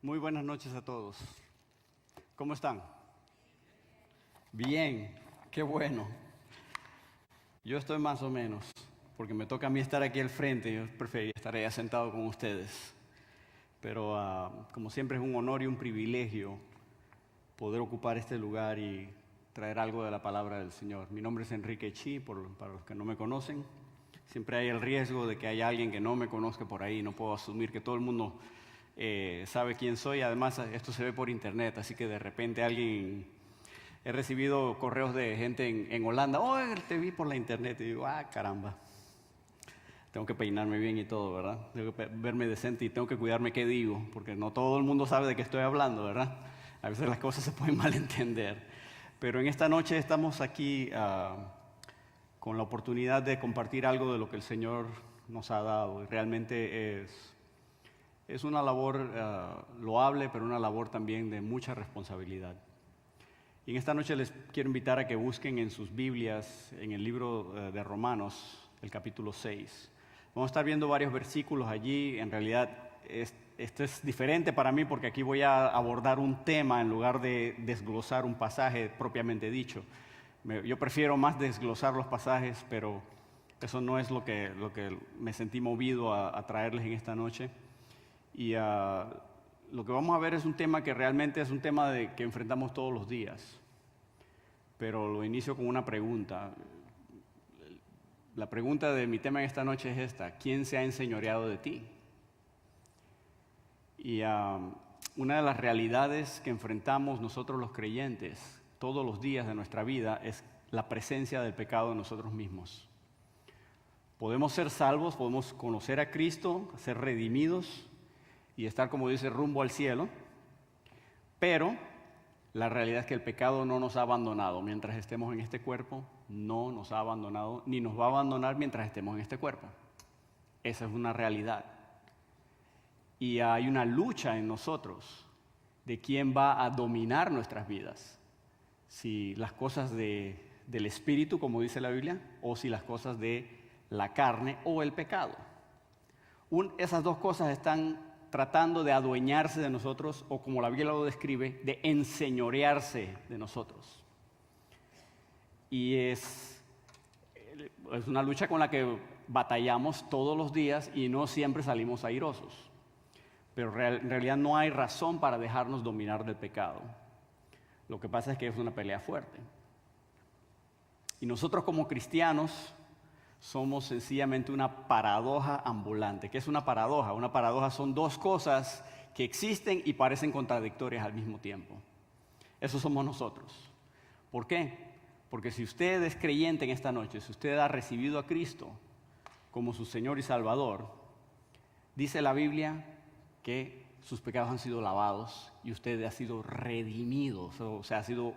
Muy buenas noches a todos. ¿Cómo están? Bien, qué bueno. Yo estoy más o menos, porque me toca a mí estar aquí al frente. Yo preferiría estar allá sentado con ustedes. Pero como siempre es un honor y un privilegio poder ocupar este lugar y traer algo de la palabra del Señor. Mi nombre es Enrique Chi, para los que no me conocen. Siempre hay el riesgo de que haya alguien que no me conozca por ahí. No puedo asumir que todo el mundo sabe quién soy. Además, esto se ve por internet, así que de repente he recibido correos de gente en Holanda. Oh, te vi por la internet. Y digo, caramba. Tengo que peinarme bien y todo, ¿verdad? Tengo que verme decente y tengo que cuidarme qué digo, porque no todo el mundo sabe de qué estoy hablando, ¿verdad? A veces las cosas se pueden malentender. Pero en esta noche estamos aquí con la oportunidad de compartir algo de lo que el Señor nos ha dado. Y realmente es una labor loable, pero una labor también de mucha responsabilidad. Y en esta noche les quiero invitar a que busquen en sus Biblias, en el libro de Romanos, el capítulo 6. Vamos a estar viendo varios versículos allí. En realidad, esto es diferente para mí porque aquí voy a abordar un tema en lugar de desglosar un pasaje propiamente dicho. Yo prefiero más desglosar los pasajes, pero eso no es lo que me sentí movido a traerles en esta noche. Y lo que vamos a ver es un tema que realmente es un tema que enfrentamos todos los días. Pero lo inicio con una pregunta. La pregunta de mi tema en esta noche es esta: ¿quién se ha enseñoreado de ti? Y una de las realidades que enfrentamos nosotros los creyentes todos los días de nuestra vida es la presencia del pecado en nosotros mismos. Podemos ser salvos, podemos conocer a Cristo, ser redimidos y estar, como dice, rumbo al cielo, pero la realidad es que el pecado no nos ha abandonado mientras estemos en este cuerpo, no nos ha abandonado, ni nos va a abandonar mientras estemos en este cuerpo. Esa es una realidad. Y hay una lucha en nosotros de quién va a dominar nuestras vidas. Si las cosas del espíritu, como dice la Biblia, o si las cosas de la carne o el pecado. Esas dos cosas están tratando de adueñarse de nosotros, o como la Biblia lo describe, de enseñorearse de nosotros. Y es una lucha con la que batallamos todos los días y no siempre salimos airosos. Pero en realidad no hay razón para dejarnos dominar del pecado. Lo que pasa es que es una pelea fuerte. Y nosotros como cristianos somos sencillamente una paradoja ambulante. ¿Qué es una paradoja? Una paradoja son dos cosas que existen y parecen contradictorias al mismo tiempo. Eso somos nosotros. ¿Por qué? Porque si usted es creyente en esta noche, si usted ha recibido a Cristo como su Señor y Salvador, dice la Biblia que sus pecados han sido lavados y usted ha sido redimido, o sea, ha sido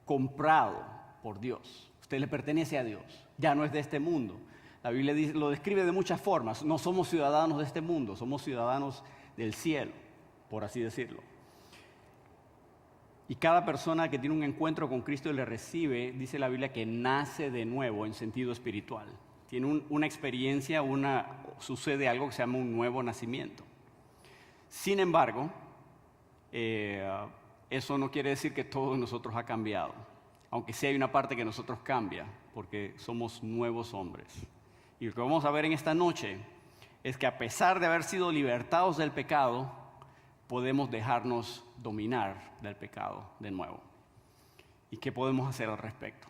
comprado por Dios. Usted le pertenece a Dios, ya no es de este mundo. La Biblia lo describe de muchas formas. No somos ciudadanos de este mundo, somos ciudadanos del cielo, por así decirlo. Y cada persona que tiene un encuentro con Cristo y le recibe, dice la Biblia que nace de nuevo en sentido espiritual. Tiene una experiencia, sucede algo que se llama un nuevo nacimiento. Sin embargo, eso no quiere decir que todo en nosotros ha cambiado. Aunque sí hay una parte que nosotros cambia, porque somos nuevos hombres. Y lo que vamos a ver en esta noche es que a pesar de haber sido libertados del pecado, podemos dejarnos dominar del pecado de nuevo. ¿Y qué podemos hacer al respecto?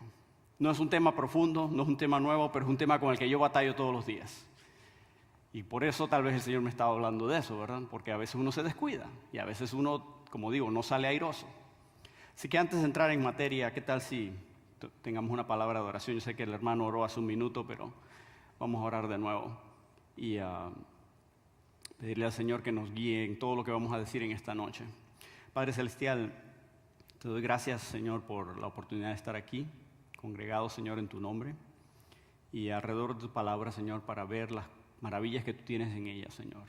No es un tema profundo, no es un tema nuevo, pero es un tema con el que yo batallo todos los días. Y por eso tal vez el Señor me estaba hablando de eso, ¿verdad? Porque a veces uno se descuida y a veces uno, como digo, no sale airoso. Así que antes de entrar en materia, ¿qué tal si tengamos una palabra de oración? Yo sé que el hermano oró hace un minuto, pero vamos a orar de nuevo y pedirle al Señor que nos guíe en todo lo que vamos a decir en esta noche. Padre Celestial, te doy gracias, Señor, por la oportunidad de estar aquí, congregado, Señor, en tu nombre, y alrededor de tu palabra, Señor, para ver las maravillas que tú tienes en ella, Señor.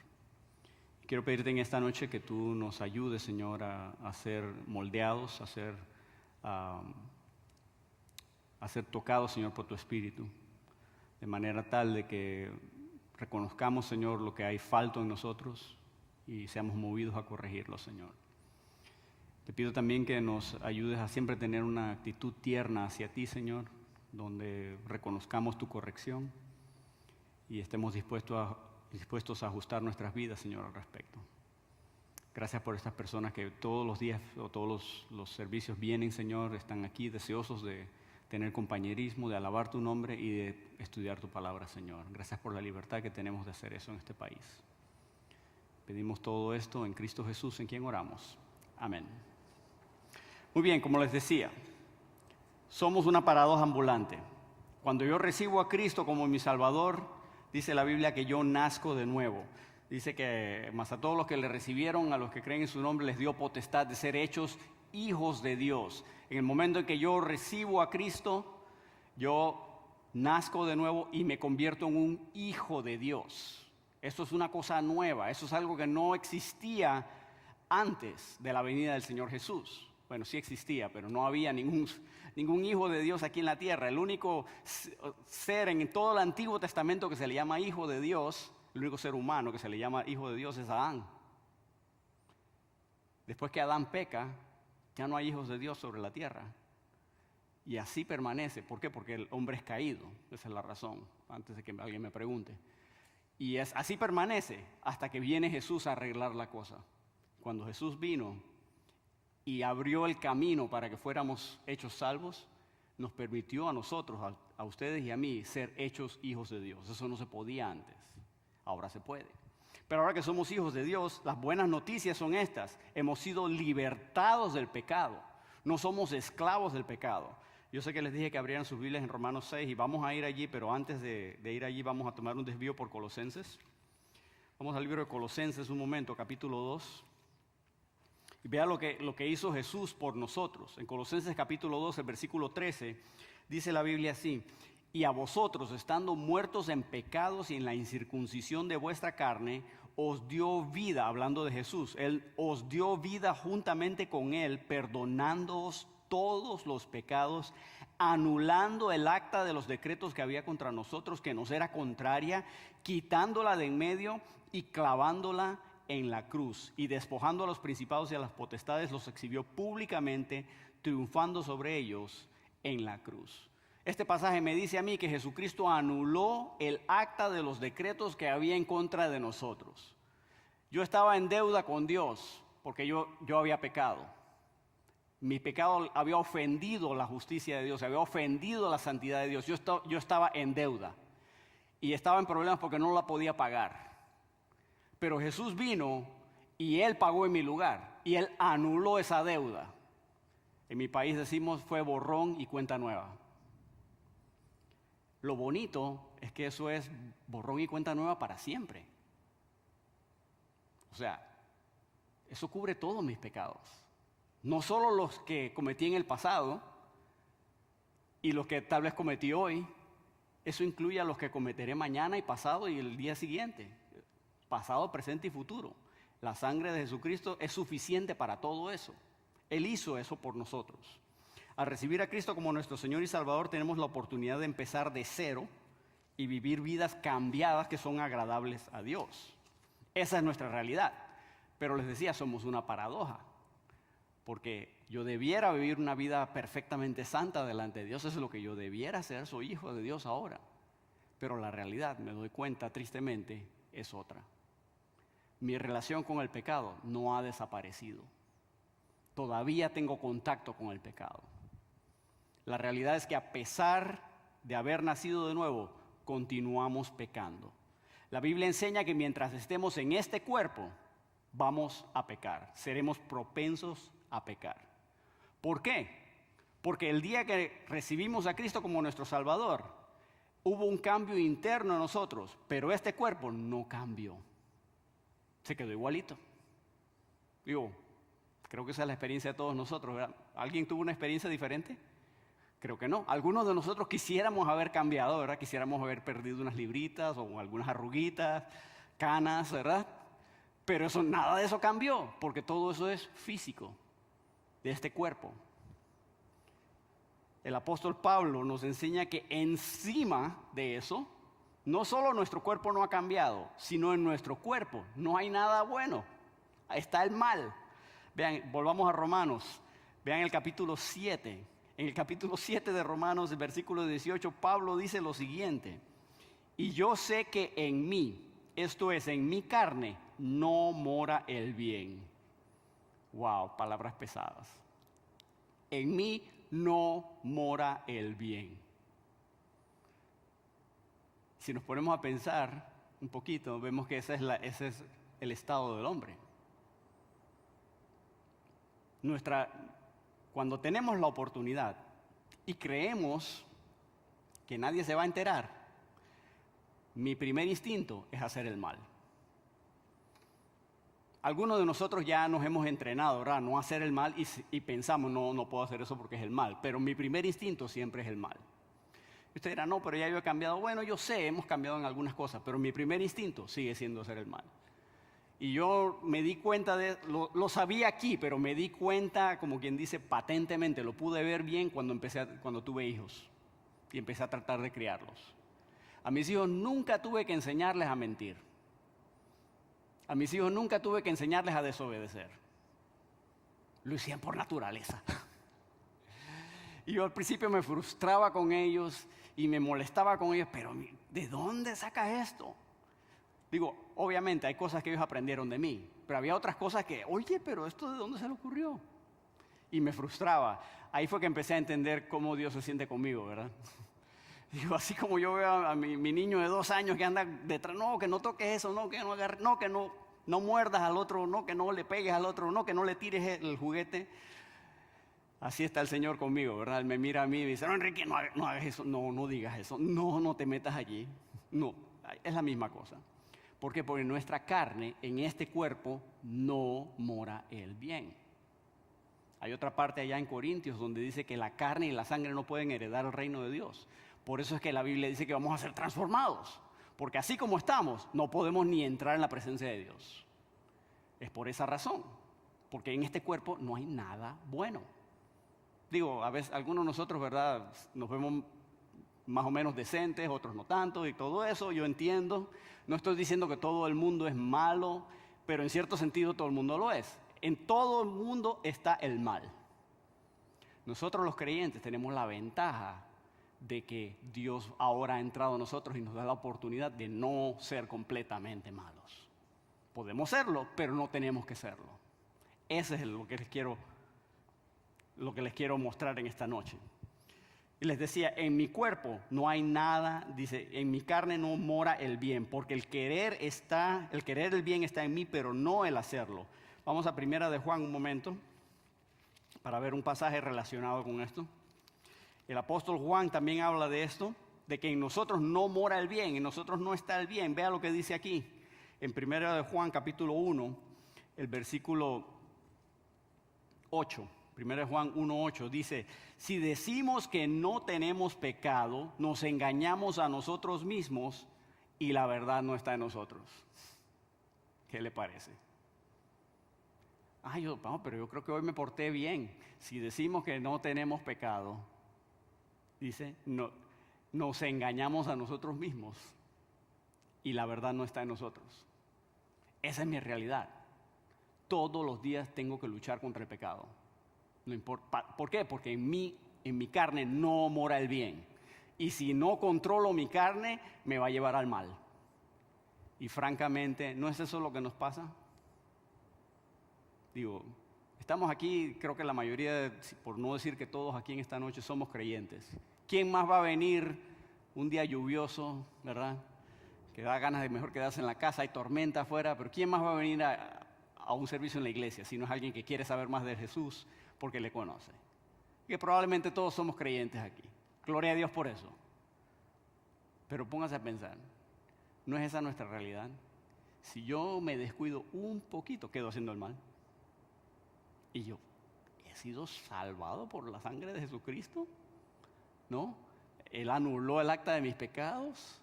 Quiero pedirte en esta noche que tú nos ayudes, Señor, a ser moldeados, a ser tocados, Señor, por tu Espíritu, de manera tal de que reconozcamos, Señor, lo que hay falto en nosotros y seamos movidos a corregirlo, Señor. Te pido también que nos ayudes a siempre tener una actitud tierna hacia ti, Señor, donde reconozcamos tu corrección y estemos dispuestos a ajustar nuestras vidas, Señor, al respecto. Gracias por estas personas que todos los días o todos los servicios vienen, Señor, están aquí deseosos de tener compañerismo, de alabar tu nombre y de estudiar tu palabra, Señor. Gracias por la libertad que tenemos de hacer eso en este país. Pedimos todo esto en Cristo Jesús, en quien oramos. Amén. Muy bien, como les decía, somos una paradoja ambulante. Cuando yo recibo a Cristo como mi Salvador, dice la Biblia que yo nazco de nuevo. Dice que más a todos los que le recibieron, a los que creen en su nombre, les dio potestad de ser hechos hijos de Dios. En el momento en que yo recibo a Cristo, yo nazco de nuevo y me convierto en un hijo de Dios. Esto es una cosa nueva, eso es algo que no existía antes de la venida del Señor Jesús. Bueno, sí existía, pero no había ningún hijo de Dios aquí en la tierra. El único ser en todo el Antiguo Testamento que se le llama hijo de Dios, el único ser humano que se le llama hijo de Dios es Adán. Después que Adán peca, ya no hay hijos de Dios sobre la tierra. Y así permanece. ¿Por qué? Porque el hombre es caído. Esa es la razón, antes de que alguien me pregunte. Y así permanece hasta que viene Jesús a arreglar la cosa. Cuando Jesús vino y abrió el camino para que fuéramos hechos salvos, nos permitió a nosotros, a ustedes y a mí, ser hechos hijos de Dios. Eso no se podía antes. Ahora se puede. Pero ahora que somos hijos de Dios, las buenas noticias son estas. Hemos sido libertados del pecado. No somos esclavos del pecado. Yo sé que les dije que abrieran sus Biblias en Romanos 6 y vamos a ir allí, pero antes de ir allí vamos a tomar un desvío por Colosenses. Vamos al libro de Colosenses un momento, capítulo 2. Y vea lo que hizo Jesús por nosotros. En Colosenses capítulo 2, el versículo 13, dice la Biblia así: y a vosotros, estando muertos en pecados y en la incircuncisión de vuestra carne, os dio vida, hablando de Jesús. Él os dio vida juntamente con Él, perdonándoos todos los pecados, anulando el acta de los decretos que había contra nosotros, que nos era contraria, quitándola de en medio y clavándola en la cruz. Y despojando a los principados y a las potestades, los exhibió públicamente, triunfando sobre ellos en la cruz. Este pasaje me dice a mí que Jesucristo anuló el acta de los decretos que había en contra de nosotros. Yo estaba en deuda con Dios porque yo había pecado. Mi pecado había ofendido la justicia de Dios, había ofendido la santidad de Dios. Yo estaba en deuda y estaba en problemas porque no la podía pagar. Pero Jesús vino y Él pagó en mi lugar y Él anuló esa deuda. En mi país decimos fue borrón y cuenta nueva. Lo bonito es que eso es borrón y cuenta nueva para siempre. O sea, eso cubre todos mis pecados. No solo los que cometí en el pasado y los que tal vez cometí hoy. Eso incluye a los que cometeré mañana y pasado y el día siguiente. Pasado, presente y futuro. La sangre de Jesucristo es suficiente para todo eso. Él hizo eso por nosotros. Al recibir a Cristo como nuestro Señor y Salvador, tenemos la oportunidad de empezar de cero y vivir vidas cambiadas que son agradables a Dios. Esa es nuestra realidad. Pero les decía, somos una paradoja. Porque yo debiera vivir una vida perfectamente santa delante de Dios. Eso es lo que yo debiera hacer. Soy hijo de Dios ahora. Pero la realidad, me doy cuenta tristemente, es otra. Mi relación con el pecado no ha desaparecido. Todavía tengo contacto con el pecado. La realidad es que a pesar de haber nacido de nuevo, continuamos pecando. La Biblia enseña que mientras estemos en este cuerpo, vamos a pecar. Seremos propensos a pecar. ¿Por qué? Porque el día que recibimos a Cristo como nuestro Salvador, hubo un cambio interno en nosotros, pero este cuerpo no cambió. Se quedó igualito. Digo, creo que esa es la experiencia de todos nosotros, ¿verdad? ¿Alguien tuvo una experiencia diferente? Creo que no. Algunos de nosotros quisiéramos haber cambiado, ¿verdad? Quisiéramos haber perdido unas libritas o algunas arruguitas, canas, ¿verdad? Pero nada de eso cambió, porque todo eso es físico, de este cuerpo. El apóstol Pablo nos enseña que encima de eso No solo nuestro cuerpo no ha cambiado, sino en nuestro cuerpo no hay nada bueno. Está el mal. Vean, volvamos a Romanos. Vean el capítulo 7. En el capítulo 7 de Romanos, el versículo 18, Pablo dice lo siguiente. Y yo sé que en mí, esto es, en mi carne, no mora el bien. Wow, palabras pesadas. En mí no mora el bien. Si nos ponemos a pensar un poquito, vemos que ese es el estado del hombre. Cuando tenemos la oportunidad y creemos que nadie se va a enterar, mi primer instinto es hacer el mal. Algunos de nosotros ya nos hemos entrenado, ¿verdad? No hacer el mal y pensamos, no puedo hacer eso porque es el mal. Pero mi primer instinto siempre es el mal. Y usted dirá, no, pero ya yo he cambiado. Bueno, yo sé, hemos cambiado en algunas cosas, pero mi primer instinto sigue siendo hacer el mal. Y yo me di cuenta lo sabía aquí, pero me di cuenta, como quien dice, patentemente, lo pude ver bien cuando tuve hijos y empecé a tratar de criarlos. A mis hijos nunca tuve que enseñarles a mentir. A mis hijos nunca tuve que enseñarles a desobedecer. Lo hacían por naturaleza. Y yo al principio me frustraba con ellos y me molestaba con ellos, pero ¿de dónde sacas esto? Digo, obviamente hay cosas que ellos aprendieron de mí, pero había otras cosas que, oye, pero ¿esto de dónde se le ocurrió? Y me frustraba. Ahí fue que empecé a entender cómo Dios se siente conmigo, ¿verdad? Digo, así como yo veo a mi niño de 2 años que anda detrás, no, que no toques eso, no, que no agarres, no, que no muerdas al otro, no, que no le pegues al otro, no, que no le tires el juguete. Así está el Señor conmigo, ¿verdad? Él me mira a mí y me dice, no, Enrique, no hagas eso, no digas eso, no te metas allí. No, es la misma cosa. ¿Por qué? Porque en nuestra carne, en este cuerpo, no mora el bien. Hay otra parte allá en Corintios donde dice que la carne y la sangre no pueden heredar el reino de Dios. Por eso es que la Biblia dice que vamos a ser transformados. Porque así como estamos, no podemos ni entrar en la presencia de Dios. Es por esa razón. Porque en este cuerpo no hay nada bueno. Digo, a veces algunos de nosotros, ¿verdad? Nos vemos más o menos decentes, otros no tanto, y todo eso yo entiendo. No estoy diciendo que todo el mundo es malo, pero en cierto sentido todo el mundo lo es. En todo el mundo está el mal. Nosotros los creyentes tenemos la ventaja de que Dios ahora ha entrado a nosotros y nos da la oportunidad de no ser completamente malos. Podemos serlo, pero no tenemos que serlo. Ese es lo que les quiero mostrar en esta noche. Y les decía, en mi cuerpo no hay nada, dice, en mi carne no mora el bien, porque el querer el bien está en mí, pero no el hacerlo. Vamos a Primera de Juan un momento, para ver un pasaje relacionado con esto. El apóstol Juan también habla de esto, de que en nosotros no mora el bien, en nosotros no está el bien. Vea lo que dice aquí, en Primera de Juan capítulo 1, el versículo 8. Primera de Juan 1:8 dice, si decimos que no tenemos pecado, nos engañamos a nosotros mismos y la verdad no está en nosotros. ¿Qué le parece? Pero yo creo que hoy me porté bien. Si decimos que no tenemos pecado, dice, nos engañamos a nosotros mismos y la verdad no está en nosotros. Esa es mi realidad. Todos los días tengo que luchar contra el pecado. No importa. ¿Por qué? Porque en mi carne no mora el bien. Y si no controlo mi carne, me va a llevar al mal. Y francamente, ¿no es eso lo que nos pasa? Digo, estamos aquí, creo que la mayoría, por no decir que todos aquí en esta noche somos creyentes. ¿Quién más va a venir un día lluvioso, verdad? Que da ganas de mejor quedarse en la casa, hay tormenta afuera, pero ¿quién más va a venir a un servicio en la iglesia si no es alguien que quiere saber más de Jesús porque le conoce? Que probablemente todos somos creyentes aquí. Gloria a Dios por eso. Pero póngase a pensar, ¿no es esa nuestra realidad? Si yo me descuido un poquito, quedo haciendo el mal. Y yo, ¿he sido salvado por la sangre de Jesucristo? ¿No? Él anuló el acta de mis pecados.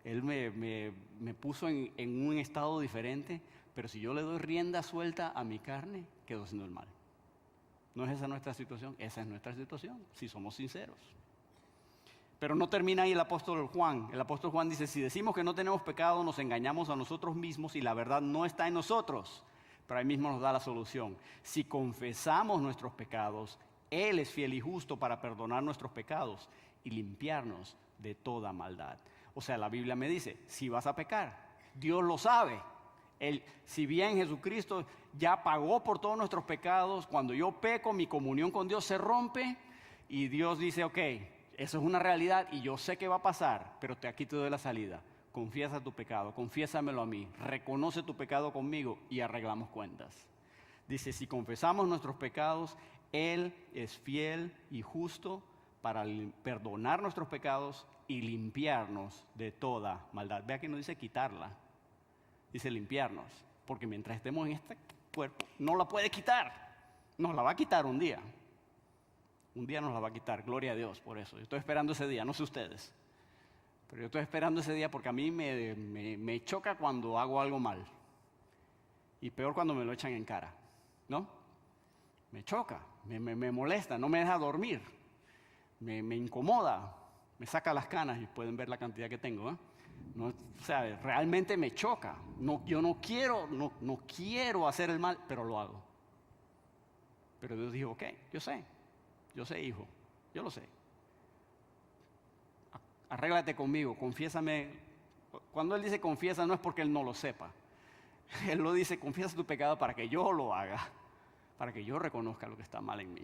Él me puso en un estado diferente. Pero si yo le doy rienda suelta a mi carne, quedo haciendo el mal. ¿No es esa nuestra situación? Esa es nuestra situación, si somos sinceros. Pero no termina ahí el apóstol Juan. El apóstol Juan dice, si decimos que no tenemos pecado, nos engañamos a nosotros mismos y la verdad no está en nosotros. Pero ahí mismo nos da la solución. Si confesamos nuestros pecados, Él es fiel y justo para perdonar nuestros pecados y limpiarnos de toda maldad. O sea, la Biblia me dice, si vas a pecar, Dios lo sabe. Si bien Jesucristo ya pagó por todos nuestros pecados, cuando yo peco, mi comunión con Dios se rompe y Dios dice, ok, eso es una realidad y yo sé que va a pasar, pero aquí te doy la salida. Confiesa tu pecado, confiésamelo a mí, reconoce tu pecado conmigo y arreglamos cuentas. Dice, si confesamos nuestros pecados, Él es fiel y justo para perdonar nuestros pecados y limpiarnos de toda maldad. Vea que no dice quitarla, dice limpiarnos, porque mientras estemos en este cuerpo, no la puede quitar, nos la va a quitar un día. Un día nos la va a quitar, gloria a Dios por eso. Yo estoy esperando ese día, no sé ustedes. Pero yo estoy esperando ese día porque a mí me choca cuando hago algo mal. Y peor cuando me lo echan en cara, ¿no? Me choca, me molesta, no me deja dormir. Me incomoda, me saca las canas y pueden ver la cantidad que tengo, ¿eh? No, o sea, realmente me choca. Yo no quiero hacer el mal, pero lo hago. Pero Dios dijo, ok, yo sé, hijo, yo lo sé. Arréglate conmigo, confiésame. Cuando Él dice confiesa, no es porque Él no lo sepa. Él lo dice, confiesa tu pecado para que yo lo haga, para que yo reconozca lo que está mal en mí.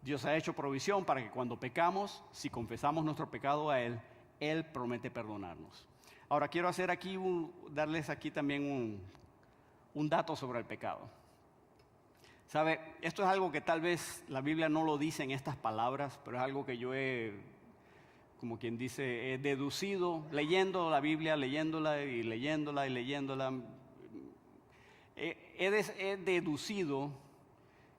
Dios ha hecho provisión para que cuando pecamos, si confesamos nuestro pecado a Él, Él promete perdonarnos. Ahora quiero hacer aquí darles aquí también un dato sobre el pecado. ¿Sabe? Esto es algo que tal vez la Biblia no lo dice en estas palabras, pero es algo que yo como quien dice, he deducido, leyendo la Biblia, leyéndola y leyéndola y leyéndola. He deducido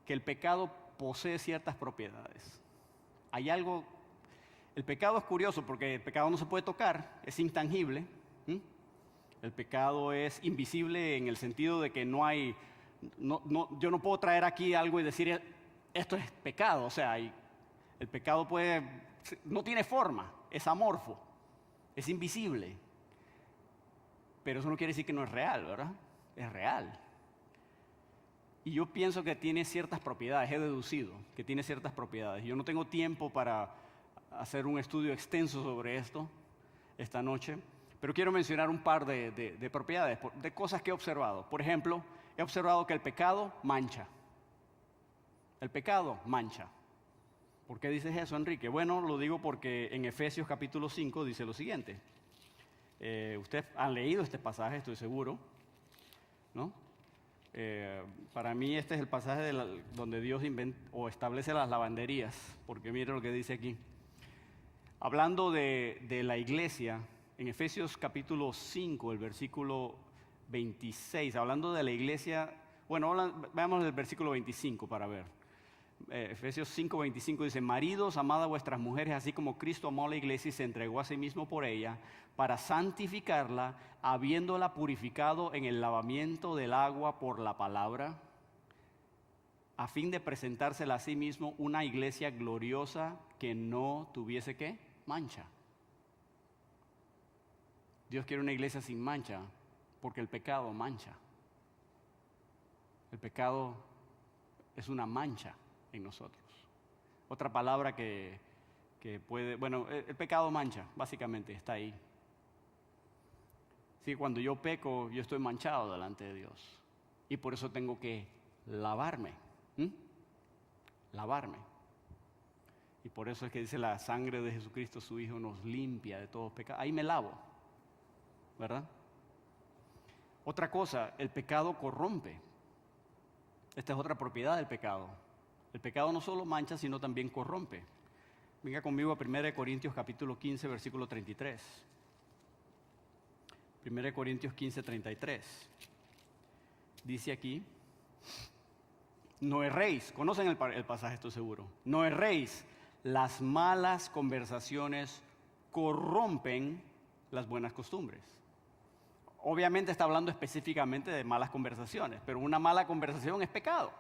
que el pecado posee ciertas propiedades. Hay algo, el pecado es curioso porque el pecado no se puede tocar, es intangible. El pecado es invisible en el sentido de que no hay... yo no puedo traer aquí algo y decir esto es pecado, o sea, el pecado no tiene forma, es amorfo, es invisible, pero eso no quiere decir que no es real, ¿verdad? Es real. Y yo pienso que tiene ciertas propiedades, he deducido que tiene ciertas propiedades. Yo no tengo tiempo para hacer un estudio extenso sobre esto esta noche, pero quiero mencionar un par de propiedades, de cosas que he observado. Por ejemplo, he observado que el pecado mancha. El pecado mancha. ¿Por qué dices eso, Enrique? Bueno, lo digo porque en Efesios capítulo 5 dice lo siguiente. Ustedes han leído este pasaje, estoy seguro, ¿no? Para mí este es el pasaje donde Dios establece las lavanderías, porque mire lo que dice aquí. Hablando de la iglesia, en Efesios capítulo 5, el versículo 26, hablando de la iglesia, bueno, veamos el versículo 25 para ver. Efesios 5, 25 dice, maridos, amad a vuestras mujeres, así como Cristo amó a la iglesia y se entregó a sí mismo por ella, para santificarla, habiéndola purificado en el lavamiento del agua por la palabra, a fin de presentársela a sí mismo una iglesia gloriosa que no tuviese ¿qué? Mancha. Dios quiere una iglesia sin mancha, porque el pecado mancha. El pecado es una mancha en nosotros. Otra palabra que puede... Bueno, el pecado mancha, básicamente, está ahí. Sí, cuando yo peco, yo estoy manchado delante de Dios. Y por eso tengo que lavarme. Lavarme. Y por eso es que dice la sangre de Jesucristo, su Hijo, nos limpia de todo pecado. Ahí me lavo, ¿verdad? Otra cosa, el pecado corrompe. Esta es otra propiedad del pecado. El pecado no solo mancha, sino también corrompe. Venga conmigo a 1 Corintios capítulo 15, versículo 33. 1 Corintios 15, 33. Dice aquí, no erréis. Conocen el pasaje, estoy seguro. No erréis. Las malas conversaciones corrompen las buenas costumbres. Obviamente está hablando específicamente de malas conversaciones, pero una mala conversación es pecado.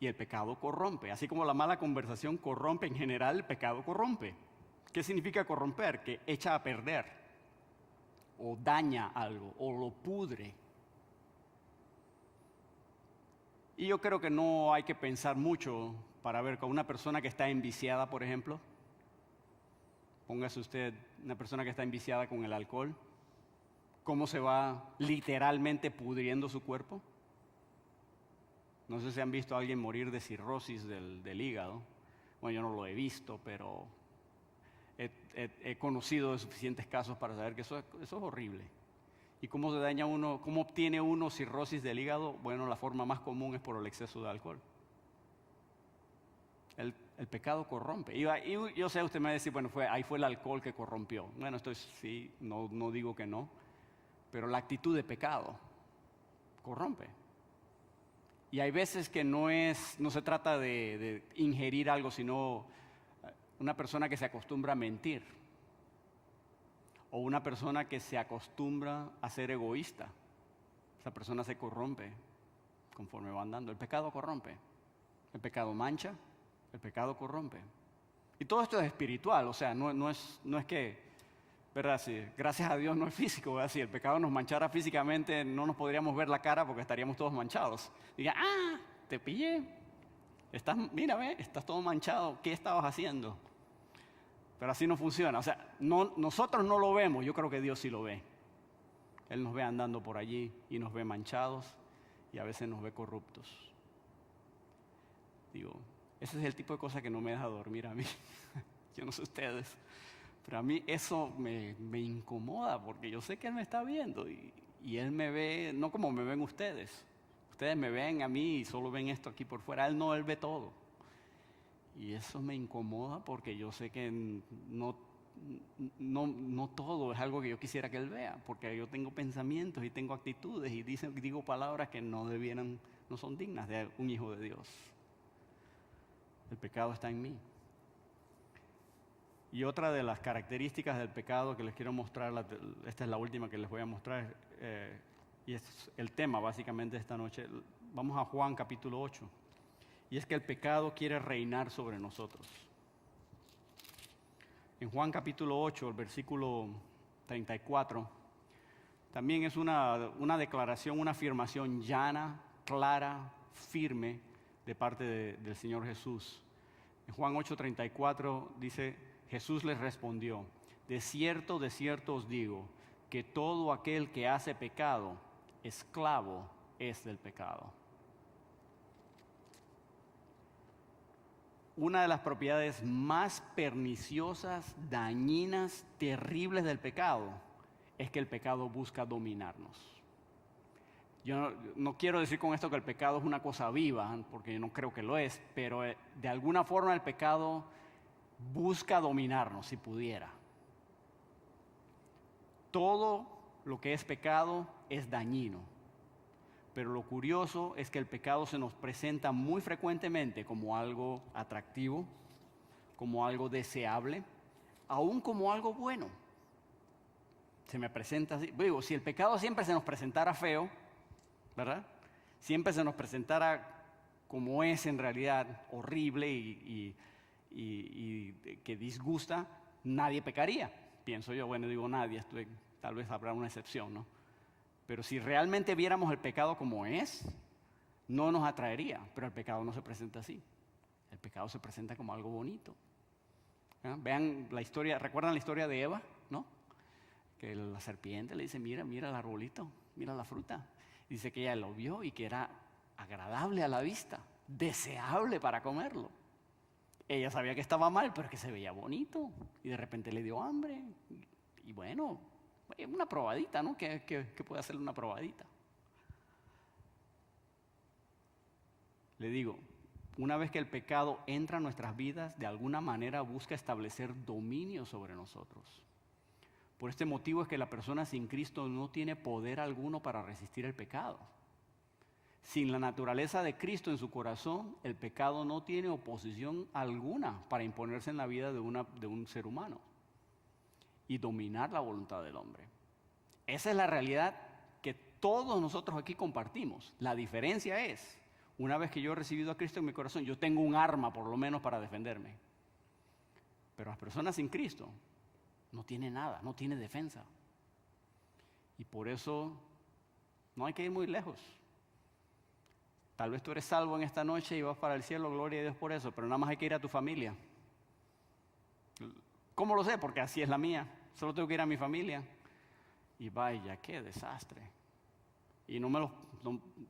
Y el pecado corrompe. Así como la mala conversación corrompe, en general el pecado corrompe. ¿Qué significa corromper? Que echa a perder, o daña algo, o lo pudre. Y yo creo que no hay que pensar mucho para ver con una persona que está enviciada, por ejemplo. Póngase usted una persona que está enviciada con el alcohol. ¿Cómo se va literalmente pudriendo su cuerpo? No sé si han visto a alguien morir de cirrosis del hígado. Bueno, yo no lo he visto, pero he conocido de suficientes casos para saber que eso es horrible. ¿Y cómo se daña uno? ¿Cómo obtiene uno cirrosis del hígado? Bueno, la forma más común es por el exceso de alcohol. El pecado corrompe. Y yo sé, usted me va a decir, bueno, ahí fue el alcohol que corrompió. Bueno, sí, no digo que no, pero la actitud de pecado corrompe. Y hay veces que no se trata de ingerir algo, sino una persona que se acostumbra a mentir. O una persona que se acostumbra a ser egoísta. Esa persona se corrompe conforme va andando. El pecado corrompe. El pecado mancha, el pecado corrompe. Y todo esto es espiritual, o sea, no es que, ¿verdad? Si, gracias a Dios no es físico, ¿verdad? Si el pecado nos manchara físicamente, no nos podríamos ver la cara porque estaríamos todos manchados. Diga, te pillé, mira, estás todo manchado, ¿qué estabas haciendo? Pero así no funciona, o sea, nosotros no lo vemos, yo creo que Dios sí lo ve. Él nos ve andando por allí y nos ve manchados y a veces nos ve corruptos. Digo, ese es el tipo de cosa que no me deja dormir a mí. Yo no sé ustedes, pero a mí eso me incomoda porque yo sé que Él me está viendo y Él me ve, no como me ven ustedes. Ustedes me ven a mí y solo ven esto aquí por fuera. Él ve todo. Y eso me incomoda porque yo sé que no todo es algo que yo quisiera que Él vea, porque yo tengo pensamientos y tengo actitudes y digo palabras que no son dignas de un hijo de Dios. El pecado está en mí. Y otra de las características del pecado que les quiero mostrar, esta es la última que les voy a mostrar, y es el tema básicamente de esta noche. Vamos a Juan capítulo 8. Y es que el pecado quiere reinar sobre nosotros. En Juan capítulo 8, el versículo 34, también es una declaración, una afirmación llana, clara, firme de parte del Señor Jesús. En Juan 8:34 dice, Jesús les respondió, de cierto os digo, que todo aquel que hace pecado, esclavo es del pecado. Una de las propiedades más perniciosas, dañinas, terribles del pecado es que el pecado busca dominarnos. Yo no quiero decir con esto que el pecado es una cosa viva, porque yo no creo que lo es, pero de alguna forma el pecado busca dominarnos si pudiera. Todo lo que es pecado es dañino. Pero lo curioso es que el pecado se nos presenta muy frecuentemente como algo atractivo, como algo deseable, aún como algo bueno. Se me presenta así. Digo, si el pecado siempre se nos presentara feo, ¿verdad? Siempre se nos presentara como es en realidad, horrible y que disgusta, nadie pecaría. Pienso yo, bueno, digo nadie, tal vez habrá una excepción, ¿no? Pero si realmente viéramos el pecado como es, no nos atraería. Pero el pecado no se presenta así. El pecado se presenta como algo bonito. Vean la historia, ¿recuerdan la historia de Eva? ¿No? Que la serpiente le dice, mira el arbolito, mira la fruta. Dice que ella lo vio y que era agradable a la vista, deseable para comerlo. Ella sabía que estaba mal, pero que se veía bonito. Y de repente le dio hambre. Y bueno, una probadita, ¿no? ¿Qué puede hacerle una probadita? Le digo, una vez que el pecado entra en nuestras vidas, de alguna manera busca establecer dominio sobre nosotros. Por este motivo es que la persona sin Cristo no tiene poder alguno para resistir el pecado. Sin la naturaleza de Cristo en su corazón, el pecado no tiene oposición alguna para imponerse en la vida de un ser humano y dominar la voluntad del hombre. Esa es la realidad que todos nosotros aquí compartimos. La diferencia es, Una vez que yo he recibido a Cristo en mi corazón, yo tengo un arma por lo menos para defenderme. Pero las personas sin Cristo no tienen nada, no tienen defensa. Y por eso no hay que ir muy lejos. Tal vez tú eres salvo en esta noche y vas para el cielo, gloria a Dios por eso, pero nada más hay que ir a tu familia. ¿Cómo lo sé? Porque así es la mía. Solo tengo que ir a mi familia. Y vaya, qué desastre. Y o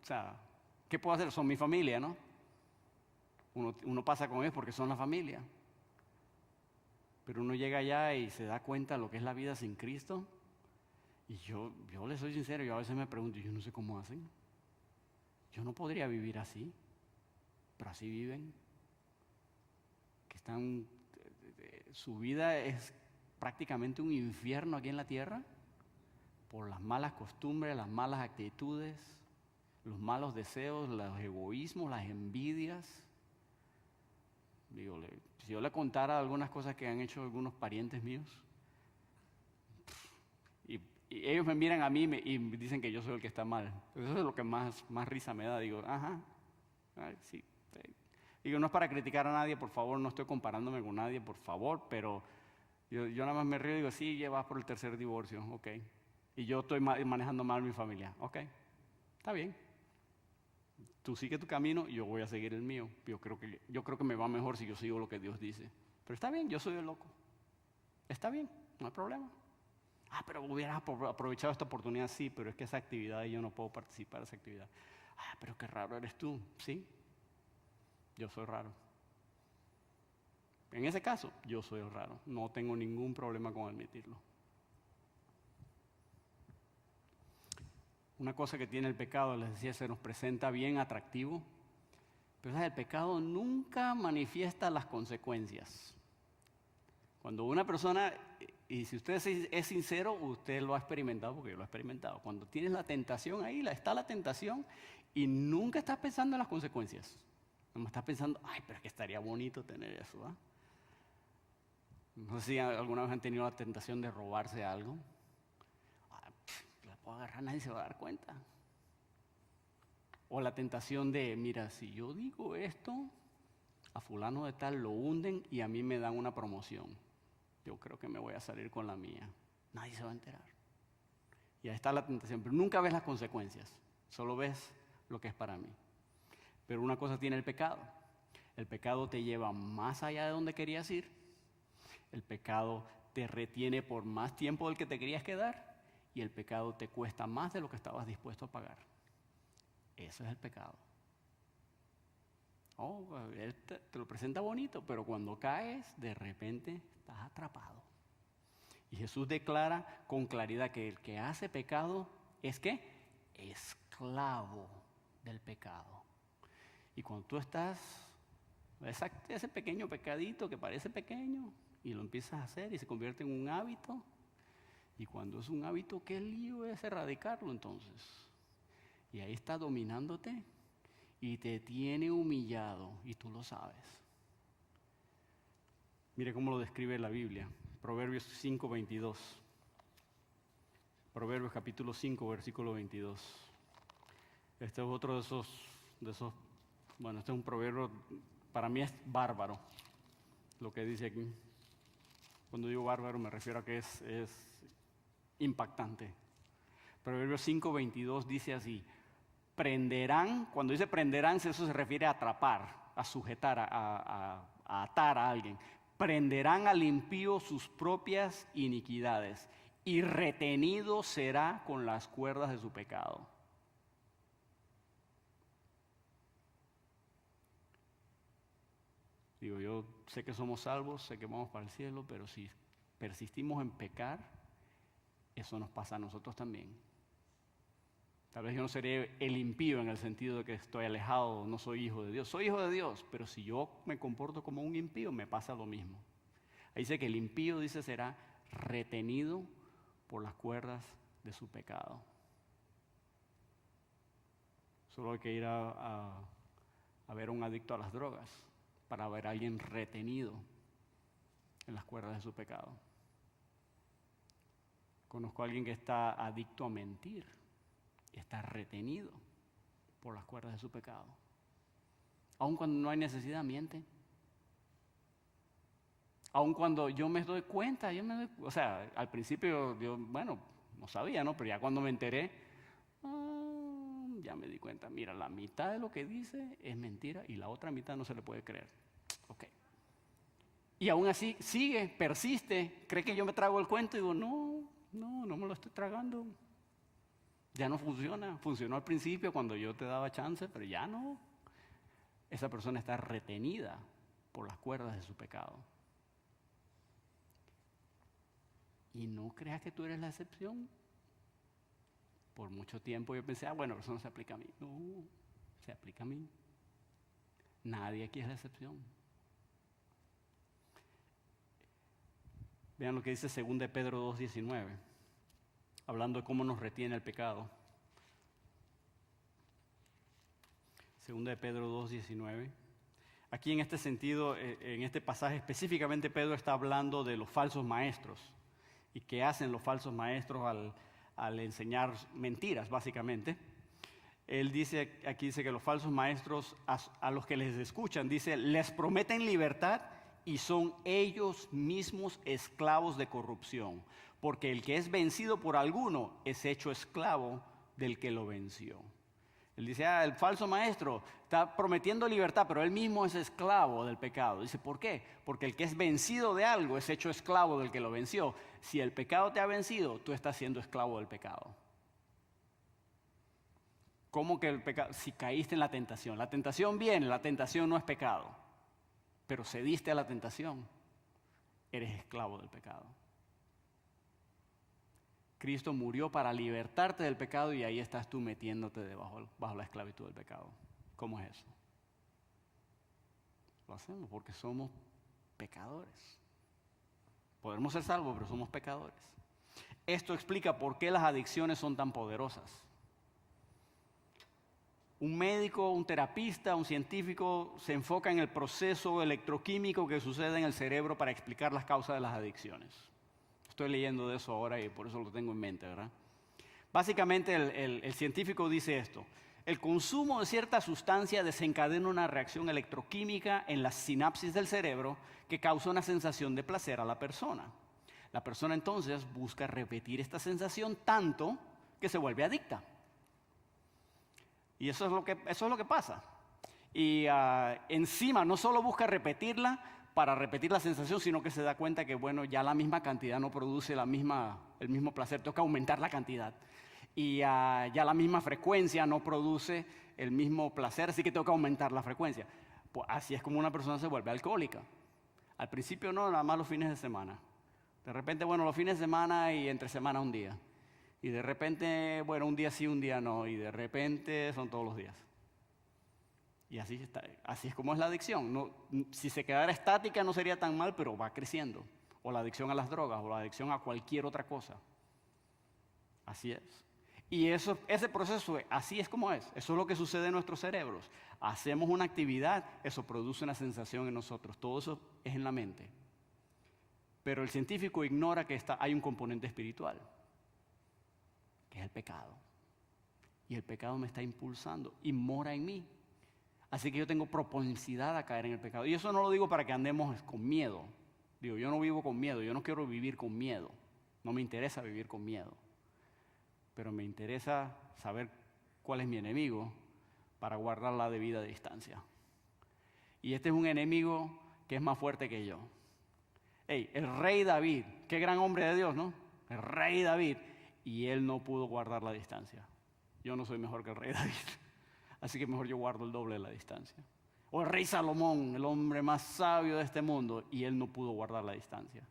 sea, ¿qué puedo hacer? Son mi familia, ¿no? Uno pasa con ellos porque son la familia. Pero uno llega allá y se da cuenta de lo que es la vida sin Cristo. Y yo les soy sincero, yo a veces me pregunto, yo no sé cómo hacen. Yo no podría vivir así, pero así viven. Su vida es prácticamente un infierno aquí en la tierra por las malas costumbres, las malas actitudes, los malos deseos, los egoísmos, las envidias. Digo, si yo le contara algunas cosas que han hecho algunos parientes míos, y ellos me miran a mí y me dicen que yo soy el que está mal. Eso es lo que más risa me da. Digo, ajá, sí. Digo, no es para criticar a nadie, por favor, no estoy comparándome con nadie, por favor, pero yo nada más me río y digo, sí, ya vas por el tercer divorcio, ok. Y yo estoy manejando mal mi familia, ok, está bien. Tú sigue tu camino y yo voy a seguir el mío. Yo creo que me va mejor si yo sigo lo que Dios dice. Pero está bien, yo soy el loco. Está bien, no hay problema. Pero hubieras aprovechado esta oportunidad, sí, pero es que esa actividad yo no puedo participar de esa actividad. Pero qué raro eres tú, ¿sí? Yo soy raro. En ese caso, yo soy el raro. No tengo ningún problema con admitirlo. Una cosa que tiene el pecado, les decía, se nos presenta bien atractivo, pero el pecado nunca manifiesta las consecuencias. Cuando una persona, y si usted es sincero, usted lo ha experimentado, porque yo lo he experimentado. Cuando tienes la tentación ahí, está la tentación, y nunca estás pensando en las consecuencias. No estás pensando, pero es que estaría bonito tener eso, ¿ah? No sé si alguna vez han tenido la tentación de robarse algo. La puedo agarrar, nadie se va a dar cuenta. O la tentación de, mira, si yo digo esto, a fulano de tal lo hunden y a mí me dan una promoción. Yo creo que me voy a salir con la mía. Nadie se va a enterar. Y ahí está la tentación, pero nunca ves las consecuencias, solo ves lo que es para mí. Pero una cosa tiene el pecado. El pecado te lleva más allá de donde querías ir. El pecado te retiene por más tiempo del que te querías quedar. Y el pecado te cuesta más de lo que estabas dispuesto a pagar. Eso es el pecado. Él te lo presenta bonito, pero cuando caes, de repente estás atrapado. Y Jesús declara con claridad que el que hace pecado es ¿qué? Esclavo del pecado. Y cuando tú estás, ese pequeño pecadito que parece pequeño, y lo empiezas a hacer y se convierte en un hábito, y cuando es un hábito, ¿qué lío es erradicarlo entonces? Y ahí está dominándote y te tiene humillado y tú lo sabes. Mire cómo lo describe la Biblia. Proverbios 5:22. Proverbios capítulo 5, versículo 22. Este es otro de esos, bueno, este es un proverbio, para mí es bárbaro lo que dice aquí. Cuando digo bárbaro me refiero a que es impactante. Proverbios 5:22 dice así: prenderán, cuando dice prenderán, eso se refiere a atrapar, a sujetar, a atar a alguien. Prenderán al impío sus propias iniquidades y retenido será con las cuerdas de su pecado. Digo, yo sé que somos salvos, sé que vamos para el cielo, pero si persistimos en pecar, eso nos pasa a nosotros también. Tal vez yo no seré el impío en el sentido de que estoy alejado, no soy hijo de Dios. Soy hijo de Dios, pero si yo me comporto como un impío, me pasa lo mismo. Ahí dice que el impío, dice, será retenido por las cuerdas de su pecado. Solo hay que ir a ver a un adicto a las drogas para ver a alguien retenido en las cuerdas de su pecado. Conozco a alguien que está adicto a mentir y está retenido por las cuerdas de su pecado. Aun cuando no hay necesidad, miente. Aun cuando yo me doy cuenta, o sea, al principio yo, bueno, no sabía, ¿no? Pero ya cuando me enteré, ya me di cuenta, mira, la mitad de lo que dice es mentira y la otra mitad no se le puede creer. Ok. Y aún así sigue, persiste, cree que yo me trago el cuento y digo, no me lo estoy tragando. Ya no funciona. Funcionó al principio cuando yo te daba chance, pero ya no. Esa persona está retenida por las cuerdas de su pecado. Y no creas que tú eres la excepción. Por mucho tiempo yo pensé, bueno, eso no se aplica a mí. No, se aplica a mí. Nadie aquí es la excepción. Vean lo que dice 2 de Pedro 2:19, hablando de cómo nos retiene el pecado. 2 de Pedro 2:19. Aquí en este sentido, en este pasaje específicamente Pedro está hablando de los falsos maestros y qué hacen los falsos maestros al enseñar mentiras, básicamente. Él dice, aquí dice que los falsos maestros a los que les escuchan, dice, les prometen libertad y son ellos mismos esclavos de corrupción, porque el que es vencido por alguno es hecho esclavo del que lo venció. Él dice, el falso maestro está prometiendo libertad, pero él mismo es esclavo del pecado. Dice, ¿por qué? Porque el que es vencido de algo es hecho esclavo del que lo venció. Si el pecado te ha vencido, tú estás siendo esclavo del pecado. ¿Cómo que el pecado? Si caíste en la tentación viene, la tentación no es pecado, pero cediste a la tentación, eres esclavo del pecado. Cristo murió para libertarte del pecado y ahí estás tú metiéndote bajo la esclavitud del pecado. ¿Cómo es eso? Lo hacemos porque somos pecadores. Podemos ser salvos, pero somos pecadores. Esto explica por qué las adicciones son tan poderosas. Un médico, un terapista, un científico se enfoca en el proceso electroquímico que sucede en el cerebro para explicar las causas de las adicciones. Estoy leyendo de eso ahora y por eso lo tengo en mente, ¿verdad? Básicamente el científico dice esto. El consumo de cierta sustancia desencadena una reacción electroquímica en las sinapsis del cerebro que causa una sensación de placer a la persona. La persona entonces busca repetir esta sensación tanto que se vuelve adicta. Y eso es lo que pasa. Y encima no solo busca repetirla para repetir la sensación, sino que se da cuenta que, bueno, ya la misma cantidad no produce el mismo placer, tengo que aumentar la cantidad. Y ya la misma frecuencia no produce el mismo placer, así que tengo que aumentar la frecuencia. Pues así es como una persona se vuelve alcohólica. Al principio no, nada más los fines de semana. De repente, bueno, los fines de semana y entre semana un día. Y de repente, bueno, un día sí, un día no. Y de repente son todos los días. Y así es como es la adicción. No, si se quedara estática no sería tan mal, pero va creciendo. O la adicción a las drogas, o la adicción a cualquier otra cosa. Así es. Y ese proceso, así es como es. Eso es lo que sucede en nuestros cerebros. Hacemos una actividad, eso produce una sensación en nosotros. Todo eso es en la mente. Pero el científico ignora que hay un componente espiritual, que es el pecado. Y el pecado me está impulsando y mora en mí. Así que yo tengo propensidad a caer en el pecado. Y eso no lo digo para que andemos con miedo. Digo, yo no vivo con miedo, yo no quiero vivir con miedo. No me interesa vivir con miedo. Pero me interesa saber cuál es mi enemigo para guardar la debida distancia. Y este es un enemigo que es más fuerte que yo. El rey David, qué gran hombre de Dios, ¿no? El rey David. Y él no pudo guardar la distancia. Yo no soy mejor que el rey David. Así que mejor yo guardo el doble de la distancia. O el rey Salomón, el hombre más sabio de este mundo, y él no pudo guardar la distancia.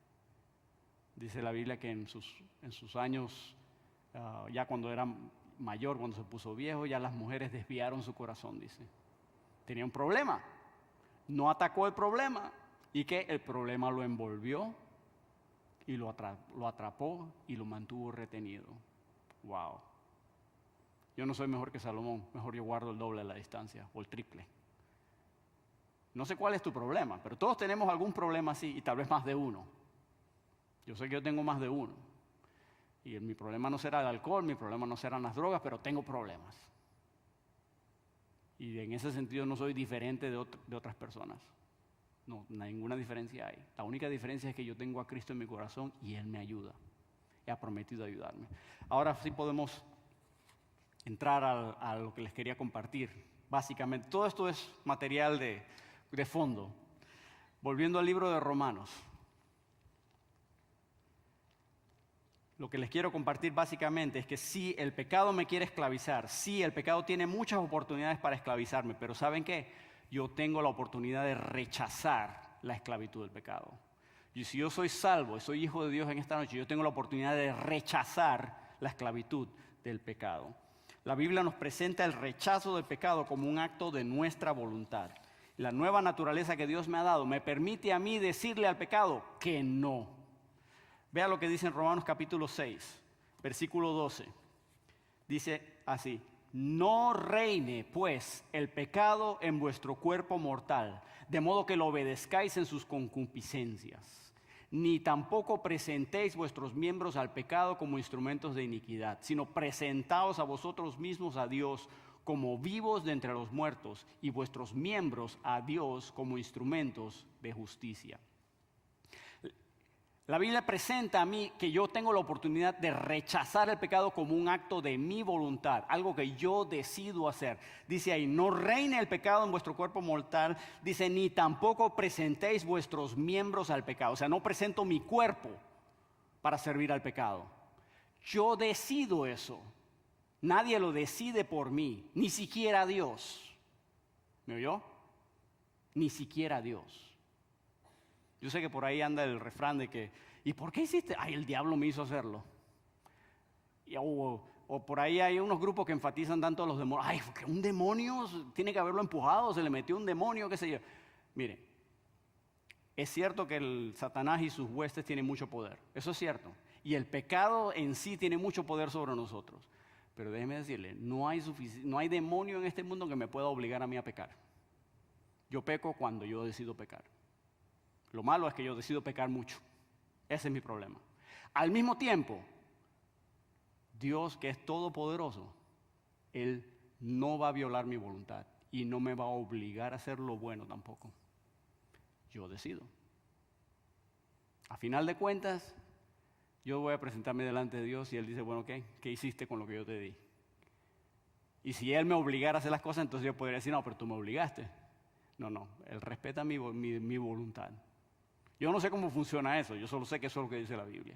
Dice la Biblia que en sus años, ya cuando era mayor, cuando se puso viejo, ya las mujeres desviaron su corazón, dice. Tenía un problema. No atacó el problema. Y que el problema lo envolvió y lo atrapó y lo mantuvo retenido. Wow. Yo no soy mejor que Salomón, mejor yo guardo el doble de la distancia o el triple. No sé cuál es tu problema, pero todos tenemos algún problema así y tal vez más de uno. Yo sé que yo tengo más de uno. Y mi problema no será el alcohol, mi problema no serán las drogas, pero tengo problemas. Y en ese sentido no soy diferente de otras personas. No, ninguna diferencia hay. La única diferencia es que yo tengo a Cristo en mi corazón y Él me ayuda. Él ha prometido ayudarme. Ahora sí podemos entrar a lo que les quería compartir. Básicamente, todo esto es material de fondo. Volviendo al libro de Romanos. Lo que les quiero compartir básicamente es que sí, el pecado me quiere esclavizar. Sí, el pecado tiene muchas oportunidades para esclavizarme. Pero ¿saben qué? Yo tengo la oportunidad de rechazar la esclavitud del pecado. Y si yo soy salvo, soy hijo de Dios en esta noche, yo tengo la oportunidad de rechazar la esclavitud del pecado. La Biblia nos presenta el rechazo del pecado como un acto de nuestra voluntad. La nueva naturaleza que Dios me ha dado me permite a mí decirle al pecado que no. Vea lo que dice en Romanos capítulo 6, versículo 12. Dice así: no reine, pues, el pecado en vuestro cuerpo mortal, de modo que lo obedezcáis en sus concupiscencias. Ni tampoco presentéis vuestros miembros al pecado como instrumentos de iniquidad, sino presentaos a vosotros mismos a Dios como vivos de entre los muertos, y vuestros miembros a Dios como instrumentos de justicia. La Biblia presenta a mí que yo tengo la oportunidad de rechazar el pecado como un acto de mi voluntad, algo que yo decido hacer. Dice ahí, no reine el pecado en vuestro cuerpo mortal. Dice, ni tampoco presentéis vuestros miembros al pecado. O sea, no presento mi cuerpo para servir al pecado. Yo decido eso. Nadie lo decide por mí, ni siquiera Dios. ¿Me oyó? Ni siquiera Dios. Yo sé que por ahí anda el refrán de que, ¿y por qué hiciste? Ay, el diablo me hizo hacerlo. O por ahí hay unos grupos que enfatizan tanto a los demonios. Ay, porque un demonio tiene que haberlo empujado, se le metió un demonio, qué sé yo. Mire, es cierto que el Satanás y sus huestes tienen mucho poder. Eso es cierto. Y el pecado en sí tiene mucho poder sobre nosotros. Pero déjeme decirle, no hay demonio en este mundo que me pueda obligar a mí a pecar. Yo peco cuando yo decido pecar. Lo malo es que yo decido pecar mucho. Ese es mi problema. Al mismo tiempo, Dios, que es todopoderoso, Él no va a violar mi voluntad y no me va a obligar a hacer lo bueno tampoco. Yo decido. A final de cuentas, yo voy a presentarme delante de Dios y Él dice, bueno, ¿qué hiciste con lo que yo te di? Y si Él me obligara a hacer las cosas, entonces yo podría decir, no, pero tú me obligaste. No, Él respeta mi voluntad. Yo no sé cómo funciona eso, yo solo sé que eso es lo que dice la Biblia.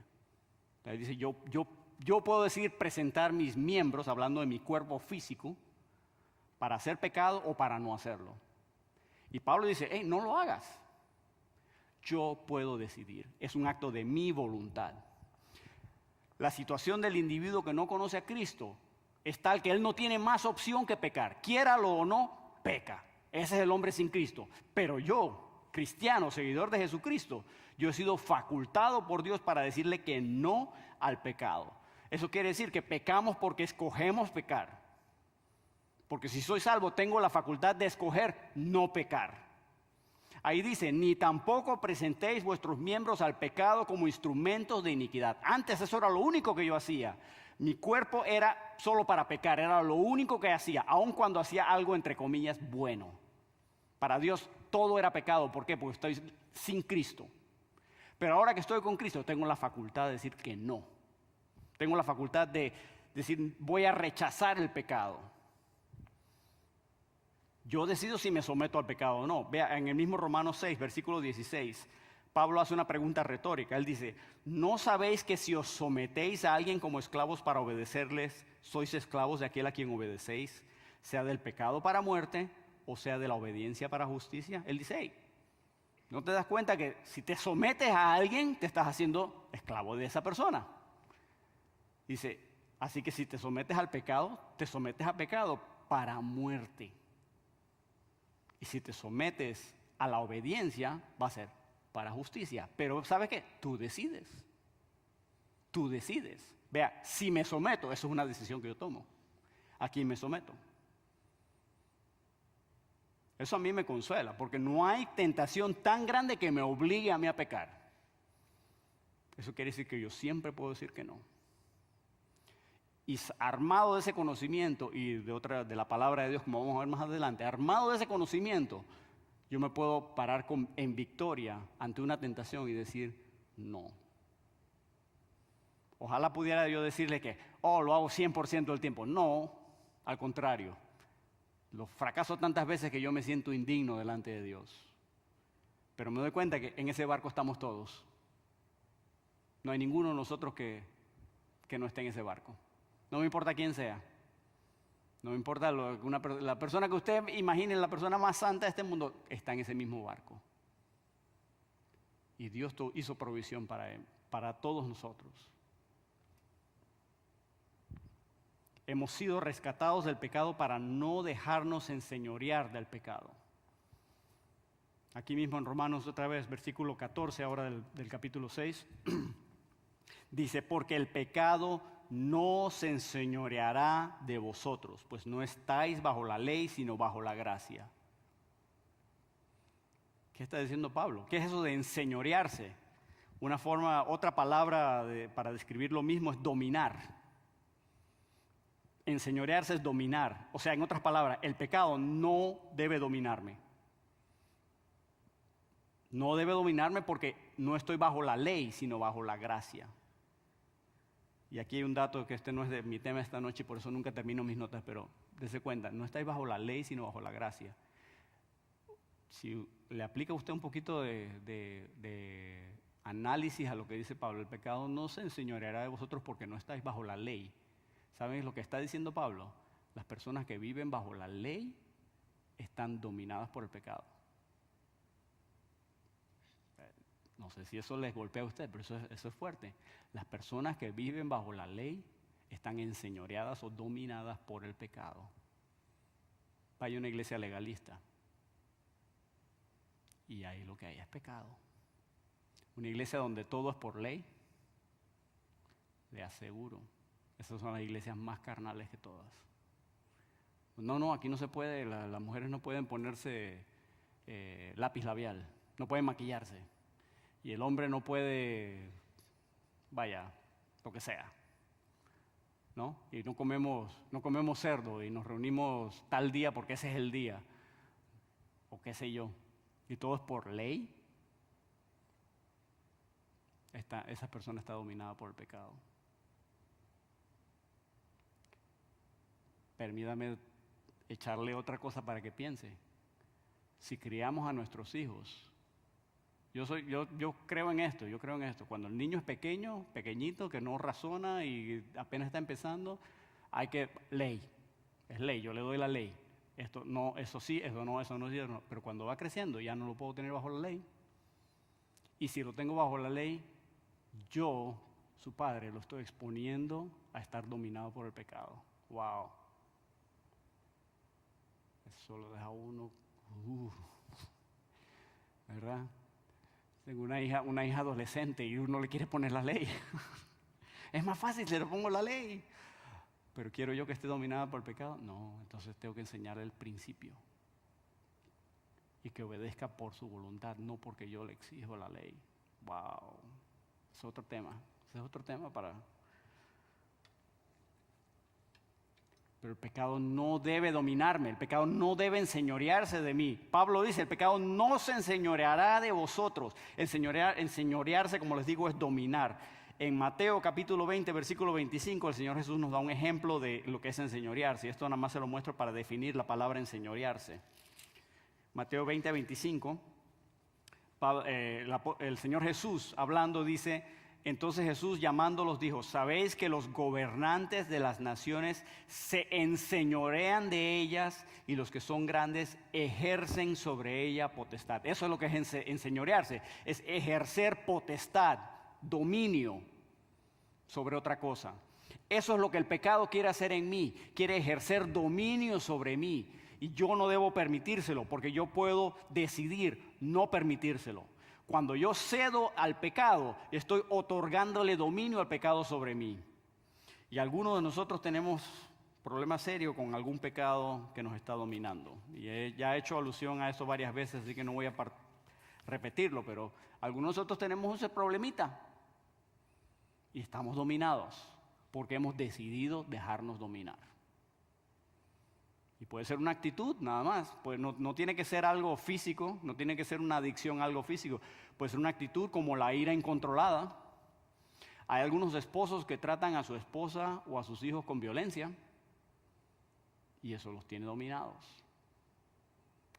Él dice, yo puedo decidir presentar mis miembros, hablando de mi cuerpo físico, para hacer pecado o para no hacerlo. Y Pablo dice, hey, no lo hagas. Yo puedo decidir, es un acto de mi voluntad. La situación del individuo que no conoce a Cristo es tal que él no tiene más opción que pecar. Quiéralo o no, peca. Ese es el hombre sin Cristo. Pero yo, cristiano, seguidor de Jesucristo, yo he sido facultado por Dios para decirle que no al pecado. Eso quiere decir que pecamos porque escogemos pecar. Porque si soy salvo, tengo la facultad de escoger no pecar. Ahí dice, ni tampoco presentéis vuestros miembros al pecado como instrumentos de iniquidad. Antes eso era lo único que yo hacía. Mi cuerpo era solo para pecar, era lo único que hacía, aun cuando hacía algo entre comillas bueno. Para Dios todo era pecado. ¿Por qué? Porque estoy sin Cristo. Pero ahora que estoy con Cristo, tengo la facultad de decir que no. Tengo la facultad de decir, voy a rechazar el pecado. Yo decido si me someto al pecado o no. Vea, en el mismo Romanos 6, versículo 16, Pablo hace una pregunta retórica. Él dice, ¿no sabéis que si os sometéis a alguien como esclavos para obedecerles, sois esclavos de aquel a quien obedecéis, sea del pecado para muerte o sea de la obediencia para justicia? Él dice, hey, ¿no te das cuenta que si te sometes a alguien, te estás haciendo esclavo de esa persona? Dice, así que si te sometes al pecado, te sometes a pecado para muerte. Y si te sometes a la obediencia, va a ser para justicia. Pero ¿sabes qué? Tú decides. Tú decides. Vea, si me someto, eso es una decisión que yo tomo. ¿A quién me someto? Eso a mí me consuela, porque no hay tentación tan grande que me obligue a mí a pecar. Eso quiere decir que yo siempre puedo decir que no. Y armado de ese conocimiento y de la palabra de Dios, como vamos a ver más adelante, armado de ese conocimiento, yo me puedo parar en victoria ante una tentación y decir no. Ojalá pudiera yo decirle que, lo hago 100% del tiempo. No, al contrario. Lo fracaso tantas veces que yo me siento indigno delante de Dios. Pero me doy cuenta que en ese barco estamos todos. No hay ninguno de nosotros que no esté en ese barco. No me importa quién sea. No me importa la persona que usted imagine, la persona más santa de este mundo, está en ese mismo barco. Y Dios hizo provisión para todos nosotros. Hemos sido rescatados del pecado para no dejarnos enseñorear del pecado. Aquí mismo en Romanos, otra vez, versículo 14, ahora del capítulo 6, dice, porque el pecado no se enseñoreará de vosotros, pues no estáis bajo la ley, sino bajo la gracia. ¿Qué está diciendo Pablo? ¿Qué es eso de enseñorearse? Otra palabra para describir lo mismo es dominar. Enseñorearse es dominar. O sea, en otras palabras, el pecado no debe dominarme. No debe dominarme porque no estoy bajo la ley, sino bajo la gracia. Y aquí hay un dato que este no es de mi tema esta noche y por eso nunca termino mis notas, pero dése cuenta, no estáis bajo la ley, sino bajo la gracia. Si le aplica a usted un poquito de análisis a lo que dice Pablo, el pecado no se enseñoreará de vosotros porque no estáis bajo la ley. ¿Saben lo que está diciendo Pablo? Las personas que viven bajo la ley están dominadas por el pecado. No sé si eso les golpea a usted, pero eso es fuerte. Las personas que viven bajo la ley están enseñoreadas o dominadas por el pecado. Vaya a una iglesia legalista y ahí lo que hay es pecado. Una iglesia donde todo es por ley, le aseguro, esas son las iglesias más carnales que todas. No, aquí no se puede, las mujeres no pueden ponerse lápiz labial, no pueden maquillarse. Y el hombre no puede, lo que sea, ¿no? Y no comemos cerdo y nos reunimos tal día porque ese es el día, o qué sé yo. Y todo es por ley. Esa persona está dominada por el pecado. Permítame echarle otra cosa para que piense. Si criamos a nuestros hijos, yo creo en esto, Cuando el niño es pequeñito, que no razona y apenas está empezando, es ley, yo le doy la ley. Esto no, eso sí, eso no. Pero cuando va creciendo ya no lo puedo tener bajo la ley. Y si lo tengo bajo la ley, yo, su padre, lo estoy exponiendo a estar dominado por el pecado. ¡Wow! Eso lo deja uno, ¿verdad? Tengo una hija adolescente y uno le quiere poner la ley. Es más fácil, le pongo la ley. Pero ¿quiero yo que esté dominada por el pecado? No, entonces tengo que enseñarle el principio. Y que obedezca por su voluntad, no porque yo le exijo la ley. ¡Wow! Es otro tema. Ese es otro tema Pero el pecado no debe dominarme, el pecado no debe enseñorearse de mí. Pablo dice, el pecado no se enseñoreará de vosotros. Enseñorearse, como les digo, es dominar. En Mateo capítulo 20, versículo 25, el Señor Jesús nos da un ejemplo de lo que es enseñorearse. Y esto nada más se lo muestro para definir la palabra enseñorearse. Mateo 20, 25, el Señor Jesús hablando dice... Entonces Jesús llamándolos dijo, ¿sabéis que los gobernantes de las naciones se enseñorean de ellas y los que son grandes ejercen sobre ella potestad? Eso es lo que es enseñorearse, es ejercer potestad, dominio sobre otra cosa. Eso es lo que el pecado quiere hacer en mí, quiere ejercer dominio sobre mí. Y yo no debo permitírselo porque yo puedo decidir no permitírselo. Cuando yo cedo al pecado, estoy otorgándole dominio al pecado sobre mí. Y algunos de nosotros tenemos problemas serios con algún pecado que nos está dominando. Y ya he hecho alusión a eso varias veces, así que no voy a repetirlo, pero algunos de nosotros tenemos ese problemita y estamos dominados. porque hemos decidido dejarnos dominar. Y puede ser una actitud nada más, pues no tiene que ser algo físico, no tiene que ser una adicción a algo físico, puede ser una actitud como la ira incontrolada. Hay algunos esposos que tratan a su esposa o a sus hijos con violencia y eso los tiene dominados.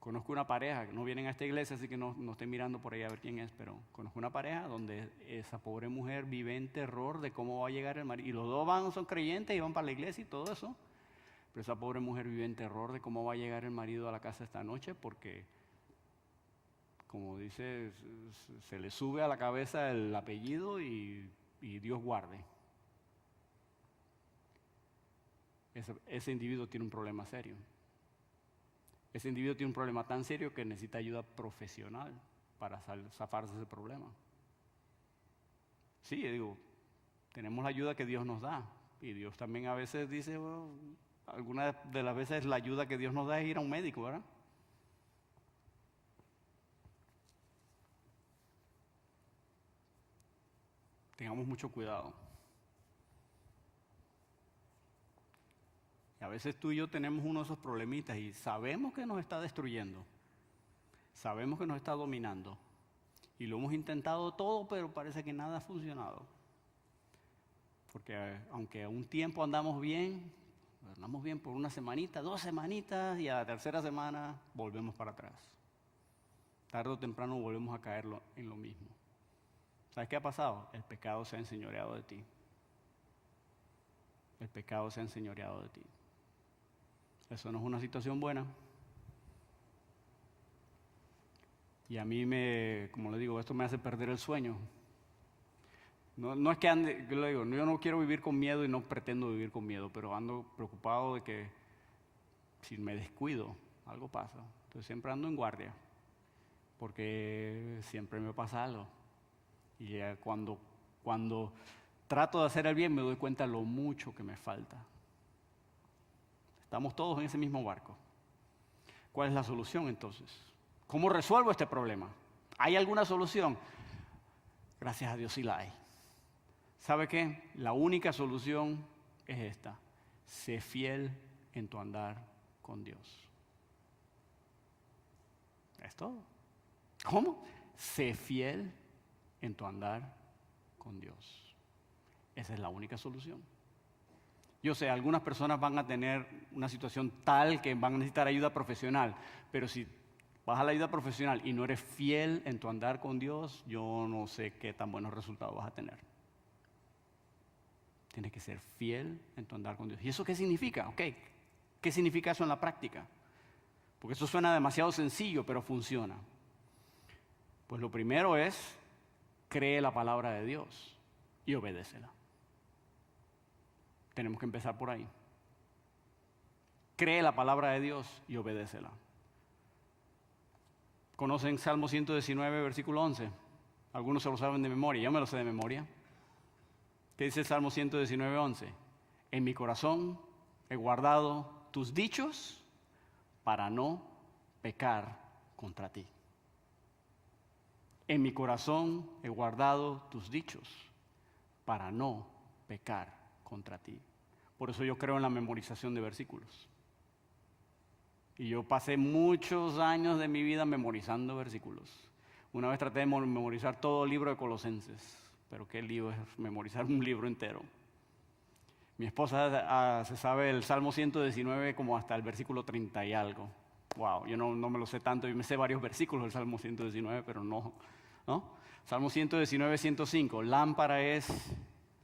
Conozco una pareja, que no vienen a esta iglesia, así que no estén mirando por ahí a ver quién es, pero conozco una pareja donde esa pobre mujer vive en terror de cómo va a llegar el marido. Y los dos son creyentes y van para la iglesia y todo eso. Pero esa pobre mujer vive en terror de cómo va a llegar el marido a la casa esta noche porque, como dice, se le sube a la cabeza el apellido y Dios guarde. Ese individuo tiene un problema serio. Ese individuo tiene un problema tan serio que necesita ayuda profesional para zafarse de ese problema. Sí, digo, tenemos la ayuda que Dios nos da. Y Dios también a veces dice, bueno, algunas de las veces la ayuda que Dios nos da es ir a un médico, ¿verdad? Tengamos mucho cuidado. Y a veces tú y yo tenemos uno de esos problemitas y sabemos que nos está destruyendo. Sabemos que nos está dominando. Y lo hemos intentado todo, pero parece que nada ha funcionado. Porque aunque a un tiempo andamos bien por una semanita, 2 semanitas, y a la tercera semana volvemos para atrás. Tarde o temprano volvemos a caer en lo mismo. ¿Sabes qué ha pasado? El pecado se ha enseñoreado de ti. El pecado se ha enseñoreado de ti. Eso no es una situación buena. Y a mí como le digo, esto me hace perder el sueño. No es que ande, yo le digo, yo no quiero vivir con miedo y no pretendo vivir con miedo, pero ando preocupado de que si me descuido, algo pasa. Entonces siempre ando en guardia, porque siempre me pasa algo. Y cuando trato de hacer el bien me doy cuenta de lo mucho que me falta. Estamos todos en ese mismo barco. ¿Cuál es la solución entonces? ¿Cómo resuelvo este problema? ¿Hay alguna solución? Gracias a Dios sí la hay. ¿Sabe qué? La única solución es esta. Sé fiel en tu andar con Dios. Es todo. ¿Cómo? Sé fiel en tu andar con Dios. Esa es la única solución. Yo sé, algunas personas van a tener una situación tal que van a necesitar ayuda profesional, pero si vas a la ayuda profesional y no eres fiel en tu andar con Dios, yo no sé qué tan buenos resultados vas a tener. Tienes que ser fiel en tu andar con Dios. ¿Y eso qué significa? Okay. ¿Qué significa eso en la práctica? Porque eso suena demasiado sencillo, pero funciona. Pues lo primero es, cree la palabra de Dios y obedécela. Tenemos que empezar por ahí. Cree la palabra de Dios y obedécela. ¿Conocen Salmo 119, versículo 11? Algunos se lo saben de memoria, yo me lo sé de memoria. ¿Qué dice el Salmo 119, 11? En mi corazón he guardado tus dichos para no pecar contra ti. En mi corazón he guardado tus dichos para no pecar contra ti. Por eso yo creo en la memorización de versículos. Y yo pasé muchos años de mi vida memorizando versículos. Una vez traté de memorizar todo el libro de Colosenses, pero qué lío es memorizar un libro entero. Mi esposa se sabe el Salmo 119 como hasta el versículo 30 y algo. Wow, yo no me lo sé tanto, yo me sé varios versículos del Salmo 119, pero no. Salmo 119, 105, lámpara es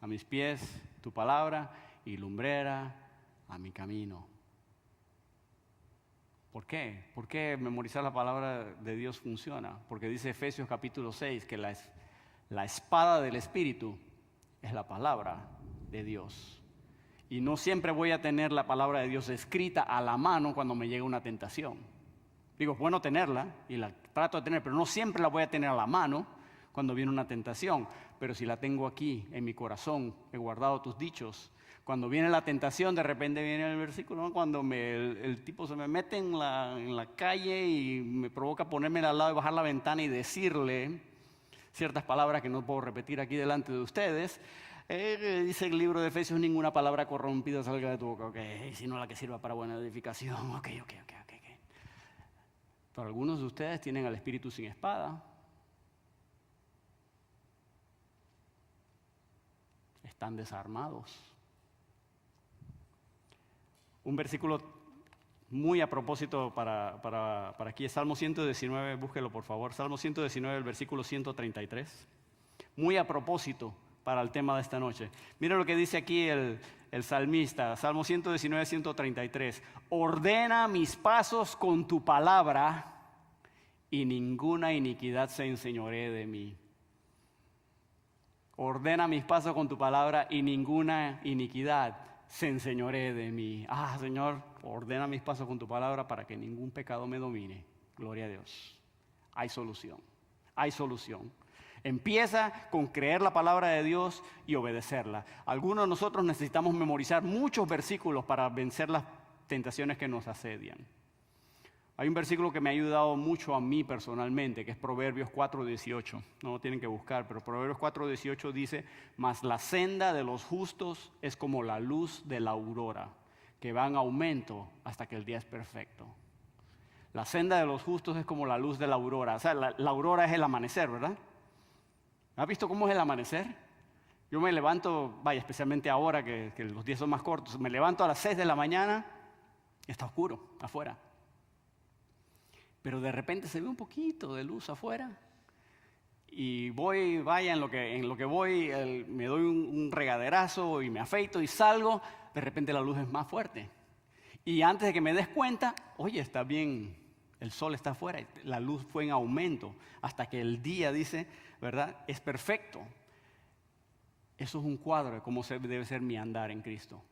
a mis pies tu palabra y lumbrera a mi camino. ¿Por qué? ¿Por qué memorizar la palabra de Dios funciona? Porque dice Efesios capítulo 6 que la espada del Espíritu es la palabra de Dios. Y no siempre voy a tener la palabra de Dios escrita a la mano cuando me llega una tentación. Digo, es bueno tenerla y la trato de tener, pero no siempre la voy a tener a la mano cuando viene una tentación. Pero si la tengo aquí en mi corazón, he guardado tus dichos. Cuando viene la tentación, de repente viene el versículo, ¿no? Cuando el tipo se me mete en la calle y me provoca ponerme al lado y bajar la ventana y decirle ciertas palabras que no puedo repetir aquí delante de ustedes. Dice el libro de Efesios, ninguna palabra corrompida salga de tu boca, ok, sino la que sirva para buena edificación, ok. Pero algunos de ustedes tienen al espíritu sin espada. Están desarmados. Un versículo muy a propósito para aquí es Salmo 119, búsquelo por favor. Salmo 119, el versículo 133. Muy a propósito para el tema de esta noche. Mira lo que dice aquí el salmista, Salmo 119, 133. Ordena mis pasos con tu palabra y ninguna iniquidad se enseñoree de mí. Ordena mis pasos con tu palabra y ninguna iniquidad se enseñoree de mí. Señor, ordena mis pasos con tu palabra para que ningún pecado me domine. Gloria a Dios. Hay solución. Hay solución. Empieza con creer la palabra de Dios y obedecerla. Algunos de nosotros necesitamos memorizar muchos versículos para vencer las tentaciones que nos asedian. Hay un versículo que me ha ayudado mucho a mí personalmente, que es Proverbios 4:18. No lo tienen que buscar, pero Proverbios 4:18 dice: mas la senda de los justos es como la luz de la aurora, que va en aumento hasta que el día es perfecto. La senda de los justos es como la luz de la aurora. O sea, la aurora es el amanecer, ¿verdad? ¿Has visto cómo es el amanecer? Yo me levanto, especialmente ahora que los días son más cortos, me levanto a las 6 de la mañana, está oscuro afuera. Pero de repente se ve un poquito de luz afuera y en lo que voy, me doy un regaderazo y me afeito y salgo, de repente la luz es más fuerte. Y antes de que me des cuenta, oye, está bien, el sol está afuera, la luz fue en aumento hasta que el día, dice, ¿verdad?, es perfecto. Eso es un cuadro de cómo debe ser mi andar en Cristo.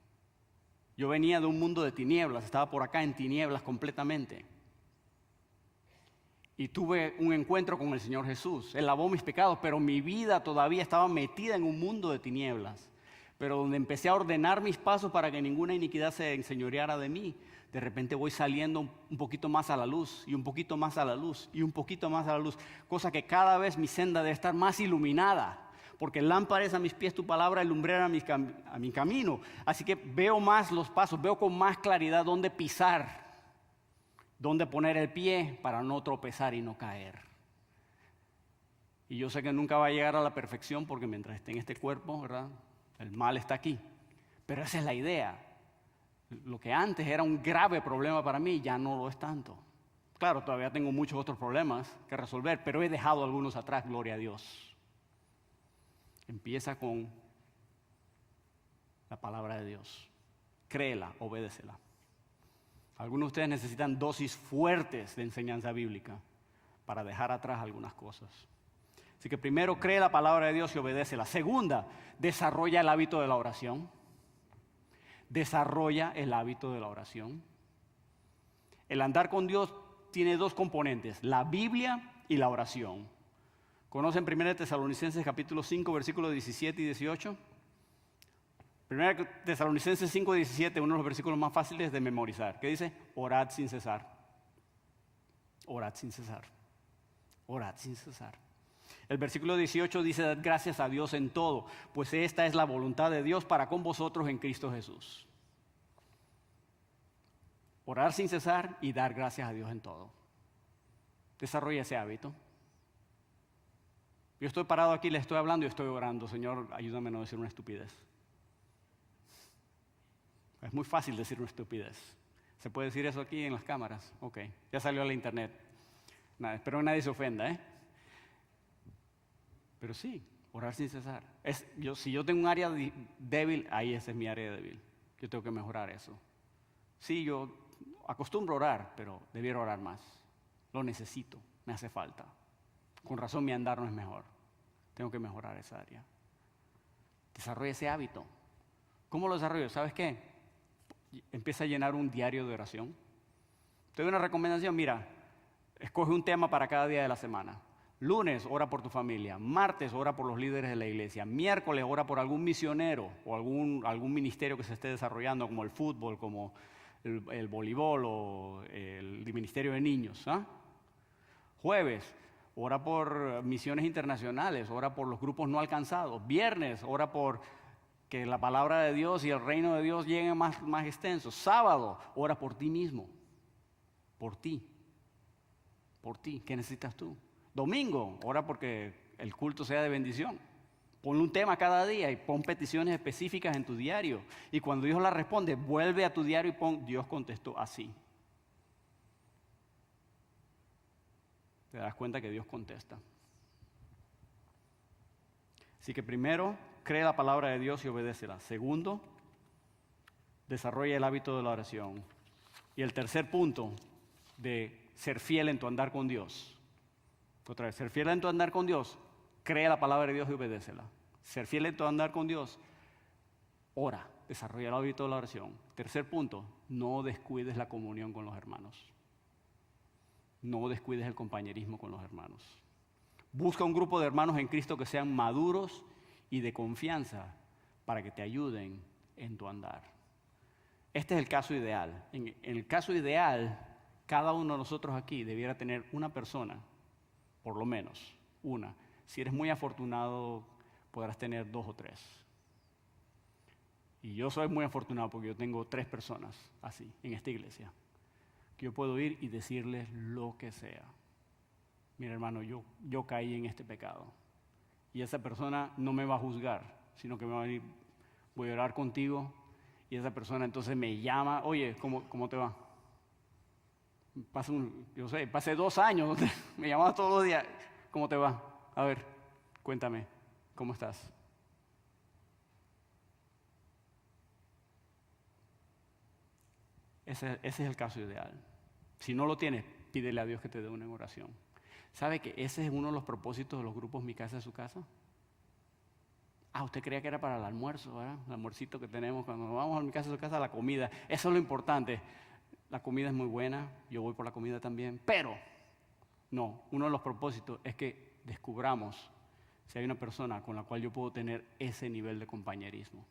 Yo venía de un mundo de tinieblas, estaba por acá en tinieblas completamente. Y tuve un encuentro con el Señor Jesús. Él lavó mis pecados, pero mi vida todavía estaba metida en un mundo de tinieblas. Pero donde empecé a ordenar mis pasos para que ninguna iniquidad se enseñoreara de mí, de repente voy saliendo un poquito más a la luz, y un poquito más a la luz, y un poquito más a la luz. Cosa que cada vez mi senda debe estar más iluminada. Porque lámpara es a mis pies tu palabra y lumbrera a mi camino. Así que veo más los pasos, veo con más claridad dónde pisar, dónde poner el pie para no tropezar y no caer. Y yo sé que nunca va a llegar a la perfección porque mientras esté en este cuerpo, ¿verdad?, el mal está aquí. Pero esa es la idea. Lo que antes era un grave problema para mí ya no lo es tanto. Claro, todavía tengo muchos otros problemas que resolver, pero he dejado algunos atrás, gloria a Dios. Empieza con la palabra de Dios. Créela, obédecela. Algunos de ustedes necesitan dosis fuertes de enseñanza bíblica para dejar atrás algunas cosas. Así que primero, cree la palabra de Dios y obedécela. Segunda, desarrolla el hábito de la oración. Desarrolla el hábito de la oración. El andar con Dios tiene dos componentes, la Biblia y la oración. ¿Conocen 1 Tesalonicenses capítulo 5, versículos 17 y 18? 1 Tesalonicenses 5, 17, uno de los versículos más fáciles de memorizar. ¿Qué dice? Orad sin cesar. Orad sin cesar. Orad sin cesar. El versículo 18 dice: dad gracias a Dios en todo, pues esta es la voluntad de Dios para con vosotros en Cristo Jesús. Orar sin cesar y dar gracias a Dios en todo. Desarrolla ese hábito. Yo estoy parado aquí, le estoy hablando y estoy orando. Señor, ayúdame a no decir una estupidez. Es muy fácil decir una estupidez. ¿Se puede decir eso aquí en las cámaras? Ok, ya salió a la internet. Espero que nadie se ofenda, ¿eh? Pero sí, orar sin cesar. Si yo tengo un área débil, ahí esa es mi área débil. Yo tengo que mejorar eso. Sí, yo acostumbro a orar, pero debiera orar más. Lo necesito, me hace falta. Con razón mi andar no es mejor. Tengo que mejorar esa área. Desarrolla ese hábito. ¿Cómo lo desarrollo? ¿Sabes qué? Empieza a llenar un diario de oración. Te doy una recomendación, mira, escoge un tema para cada día de la semana. Lunes, ora por tu familia. Martes, ora por los líderes de la iglesia. Miércoles, ora por algún misionero o algún ministerio que se esté desarrollando, como el fútbol, como el voleibol o el ministerio de niños. Jueves, ora por misiones internacionales, ora por los grupos no alcanzados. Viernes, ora por que la palabra de Dios y el reino de Dios lleguen más extenso. Sábado, ora por ti mismo, por ti, ¿qué necesitas tú? Domingo, ora porque el culto sea de bendición. Pon un tema cada día y pon peticiones específicas en tu diario. Y cuando Dios la responde, vuelve a tu diario y pon, Dios contestó así. Te das cuenta que Dios contesta. Así que primero, cree la palabra de Dios y obedécela. Segundo, desarrolla el hábito de la oración. Y el tercer punto, de ser fiel en tu andar con Dios. Otra vez, ser fiel en tu andar con Dios, cree la palabra de Dios y obedécela. Ser fiel en tu andar con Dios, ora, desarrolla el hábito de la oración. Tercer punto, no descuides la comunión con los hermanos. No descuides el compañerismo con los hermanos. Busca un grupo de hermanos en Cristo que sean maduros y de confianza para que te ayuden en tu andar. Este es el caso ideal. En el caso ideal, cada uno de nosotros aquí debiera tener una persona, por lo menos una. Si eres muy afortunado, podrás tener 2 o 3. Y yo soy muy afortunado porque yo tengo 3 personas así en esta iglesia, que yo puedo ir y decirles lo que sea. Mira, hermano, yo caí en este pecado. Y esa persona no me va a juzgar, sino que me va a venir, voy a orar contigo. Y esa persona entonces me llama, oye, ¿cómo te va? Pasé 2 años, me llamaba todos los días, ¿cómo te va? A ver, cuéntame, ¿cómo estás? Ese es el caso ideal. Si no lo tienes, pídele a Dios que te dé una en oración. ¿Sabe que ese es uno de los propósitos de los grupos Mi Casa es Su Casa? Usted creía que era para el almuerzo, ¿verdad? El almuercito que tenemos cuando vamos a Mi Casa es Su Casa, la comida. Eso es lo importante. La comida es muy buena, yo voy por la comida también, pero no, uno de los propósitos es que descubramos si hay una persona con la cual yo puedo tener ese nivel de compañerismo.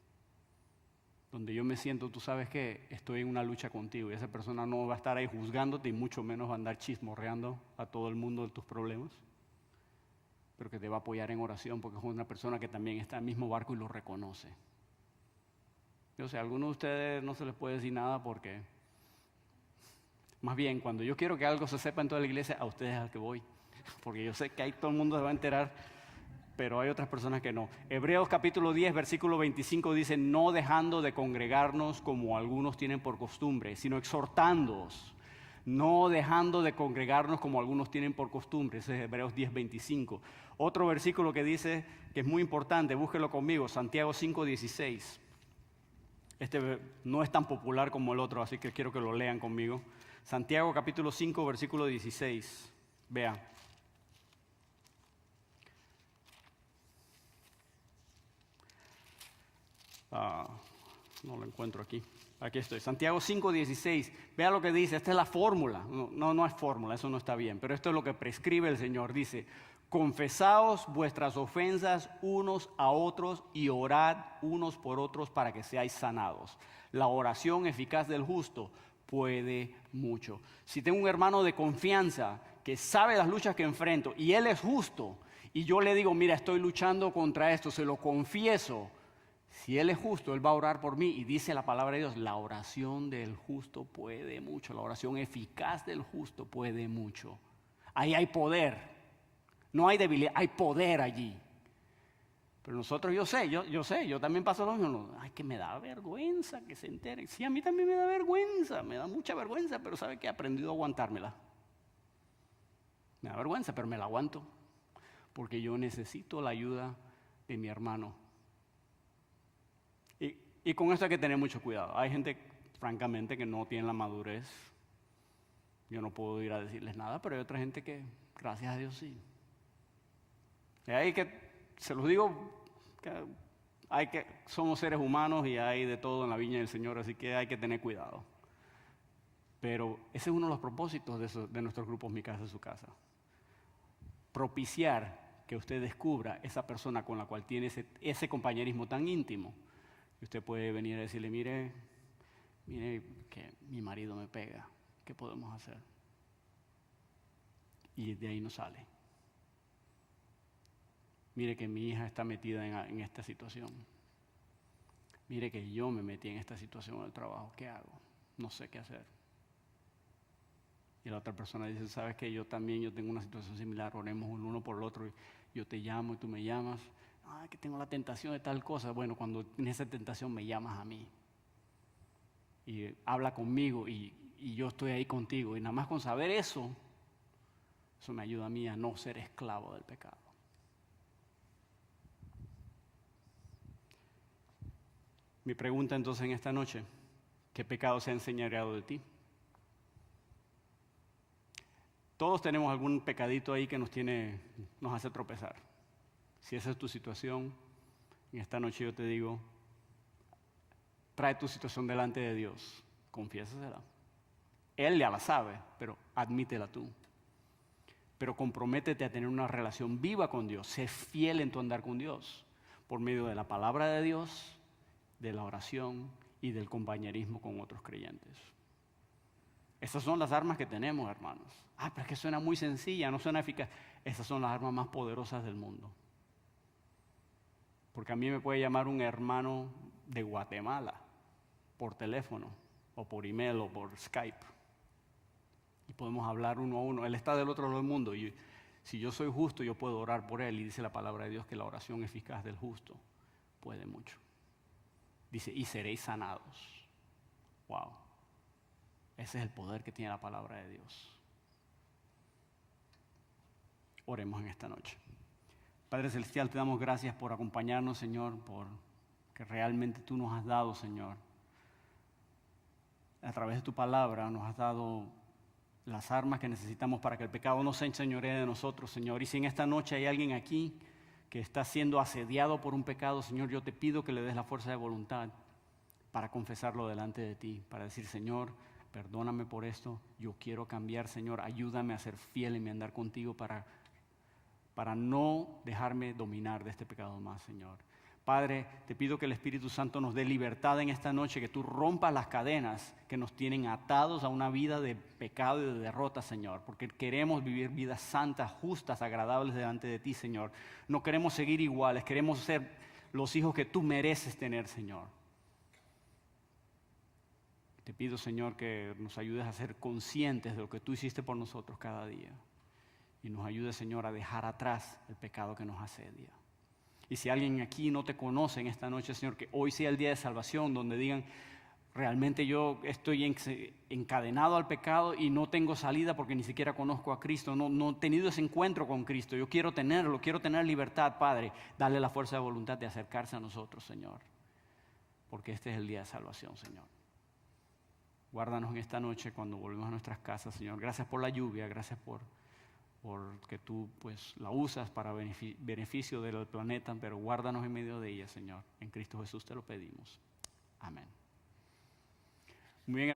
Donde yo me siento, tú sabes que estoy en una lucha contigo y esa persona no va a estar ahí juzgándote y mucho menos va a andar chismorreando a todo el mundo de tus problemas, pero que te va a apoyar en oración porque es una persona que también está en el mismo barco y lo reconoce. Yo sé, a algunos de ustedes no se les puede decir nada porque, más bien, cuando yo quiero que algo se sepa en toda la iglesia, a ustedes es al que voy, porque yo sé que ahí todo el mundo se va a enterar, pero hay otras personas que no. Hebreos capítulo 10, versículo 25 dice, no dejando de congregarnos como algunos tienen por costumbre, sino exhortándoos. No dejando de congregarnos como algunos tienen por costumbre. Ese es Hebreos 10, 25. Otro versículo que dice, que es muy importante, búsquelo conmigo, Santiago 5, 16. Este no es tan popular como el otro, así que quiero que lo lean conmigo. Santiago capítulo 5, versículo 16. Vean. No lo encuentro aquí. Aquí estoy. Santiago 5, 16. Vea lo que dice. Esta es la fórmula. No es fórmula, eso no está bien. Pero esto es lo que prescribe el Señor. Dice, confesaos vuestras ofensas unos a otros y orad unos por otros para que seáis sanados. La oración eficaz del justo puede mucho. Si tengo un hermano de confianza que sabe las luchas que enfrento y él es justo y yo le digo, mira, estoy luchando contra esto, se lo confieso. Si Él es justo, Él va a orar por mí. Y dice la palabra de Dios, la oración del justo puede mucho. La oración eficaz del justo puede mucho. Ahí hay poder. No hay debilidad, hay poder allí. Pero nosotros, yo sé, yo también paso lo mismo. Ay, que me da vergüenza que se enteren. Sí, a mí también me da vergüenza, me da mucha vergüenza, pero ¿sabe qué? He aprendido a aguantármela. Me da vergüenza, pero me la aguanto. Porque yo necesito la ayuda de mi hermano. Y con esto hay que tener mucho cuidado. Hay gente, francamente, que no tiene la madurez. Yo no puedo ir a decirles nada, pero hay otra gente que, gracias a Dios, sí. Y hay que, se los digo, que somos seres humanos y hay de todo en la viña del Señor, así que hay que tener cuidado. Pero ese es uno de los propósitos de nuestros grupos Mi Casa es Su Casa. Propiciar que usted descubra esa persona con la cual tiene ese compañerismo tan íntimo. Y usted puede venir a decirle, mire que mi marido me pega, ¿qué podemos hacer? Y de ahí no sale. Mire que mi hija está metida en esta situación. mire que yo me metí en esta situación en el trabajo, ¿qué hago? No sé qué hacer. Y la otra persona dice, ¿sabes qué? Yo tengo una situación similar, oremos el uno por el otro, y yo te llamo y tú me llamas. Que tengo la tentación de tal cosa. Bueno, cuando tienes esa tentación me llamas a mí. Y habla conmigo y yo estoy ahí contigo. Y nada más con saber eso me ayuda a mí a no ser esclavo del pecado. Mi pregunta entonces en esta noche, ¿qué pecado se ha enseñoreado de ti? Todos tenemos algún pecadito ahí que nos hace tropezar. Si esa es tu situación, en esta noche yo te digo, trae tu situación delante de Dios, confiésasela. Él ya la sabe, pero admítela tú. Pero comprométete a tener una relación viva con Dios, sé fiel en tu andar con Dios, por medio de la palabra de Dios, de la oración y del compañerismo con otros creyentes. Esas son las armas que tenemos, hermanos. Pero es que suena muy sencilla, no suena eficaz. Esas son las armas más poderosas del mundo. Porque a mí me puede llamar un hermano de Guatemala por teléfono, o por email, o por Skype. Y podemos hablar uno a uno. Él está del otro lado del mundo. Y si yo soy justo, yo puedo orar por él. Y dice la palabra de Dios que la oración eficaz del justo puede mucho. Dice, y seréis sanados. Wow. Ese es el poder que tiene la palabra de Dios. Oremos en esta noche. Padre Celestial, te damos gracias por acompañarnos, Señor, por que realmente tú nos has dado, Señor. A través de tu palabra nos has dado las armas que necesitamos para que el pecado no se enseñoree de nosotros, Señor. Y si en esta noche hay alguien aquí que está siendo asediado por un pecado, Señor, yo te pido que le des la fuerza de voluntad para confesarlo delante de ti, para decir, Señor, perdóname por esto, yo quiero cambiar, Señor, ayúdame a ser fiel en mi andar contigo para no dejarme dominar de este pecado más, Señor. Padre, te pido que el Espíritu Santo nos dé libertad en esta noche, que tú rompas las cadenas que nos tienen atados a una vida de pecado y de derrota, Señor, porque queremos vivir vidas santas, justas, agradables delante de ti, Señor. No queremos seguir iguales, queremos ser los hijos que tú mereces tener, Señor. Te pido, Señor, que nos ayudes a ser conscientes de lo que tú hiciste por nosotros cada día. Y nos ayudes, Señor, a dejar atrás el pecado que nos asedia. Y si alguien aquí no te conoce en esta noche, Señor, que hoy sea el día de salvación, donde digan, realmente yo estoy encadenado al pecado y no tengo salida porque ni siquiera conozco a Cristo, no he tenido ese encuentro con Cristo. Yo quiero tenerlo, quiero tener libertad, Padre. Dale la fuerza de voluntad de acercarse a nosotros, Señor. Porque este es el día de salvación, Señor. Guárdanos en esta noche cuando volvemos a nuestras casas, Señor. Gracias por la lluvia, gracias por que tú pues la usas para beneficio del planeta, pero guárdanos en medio de ella, Señor. En Cristo Jesús te lo pedimos. Amén. Muy bien.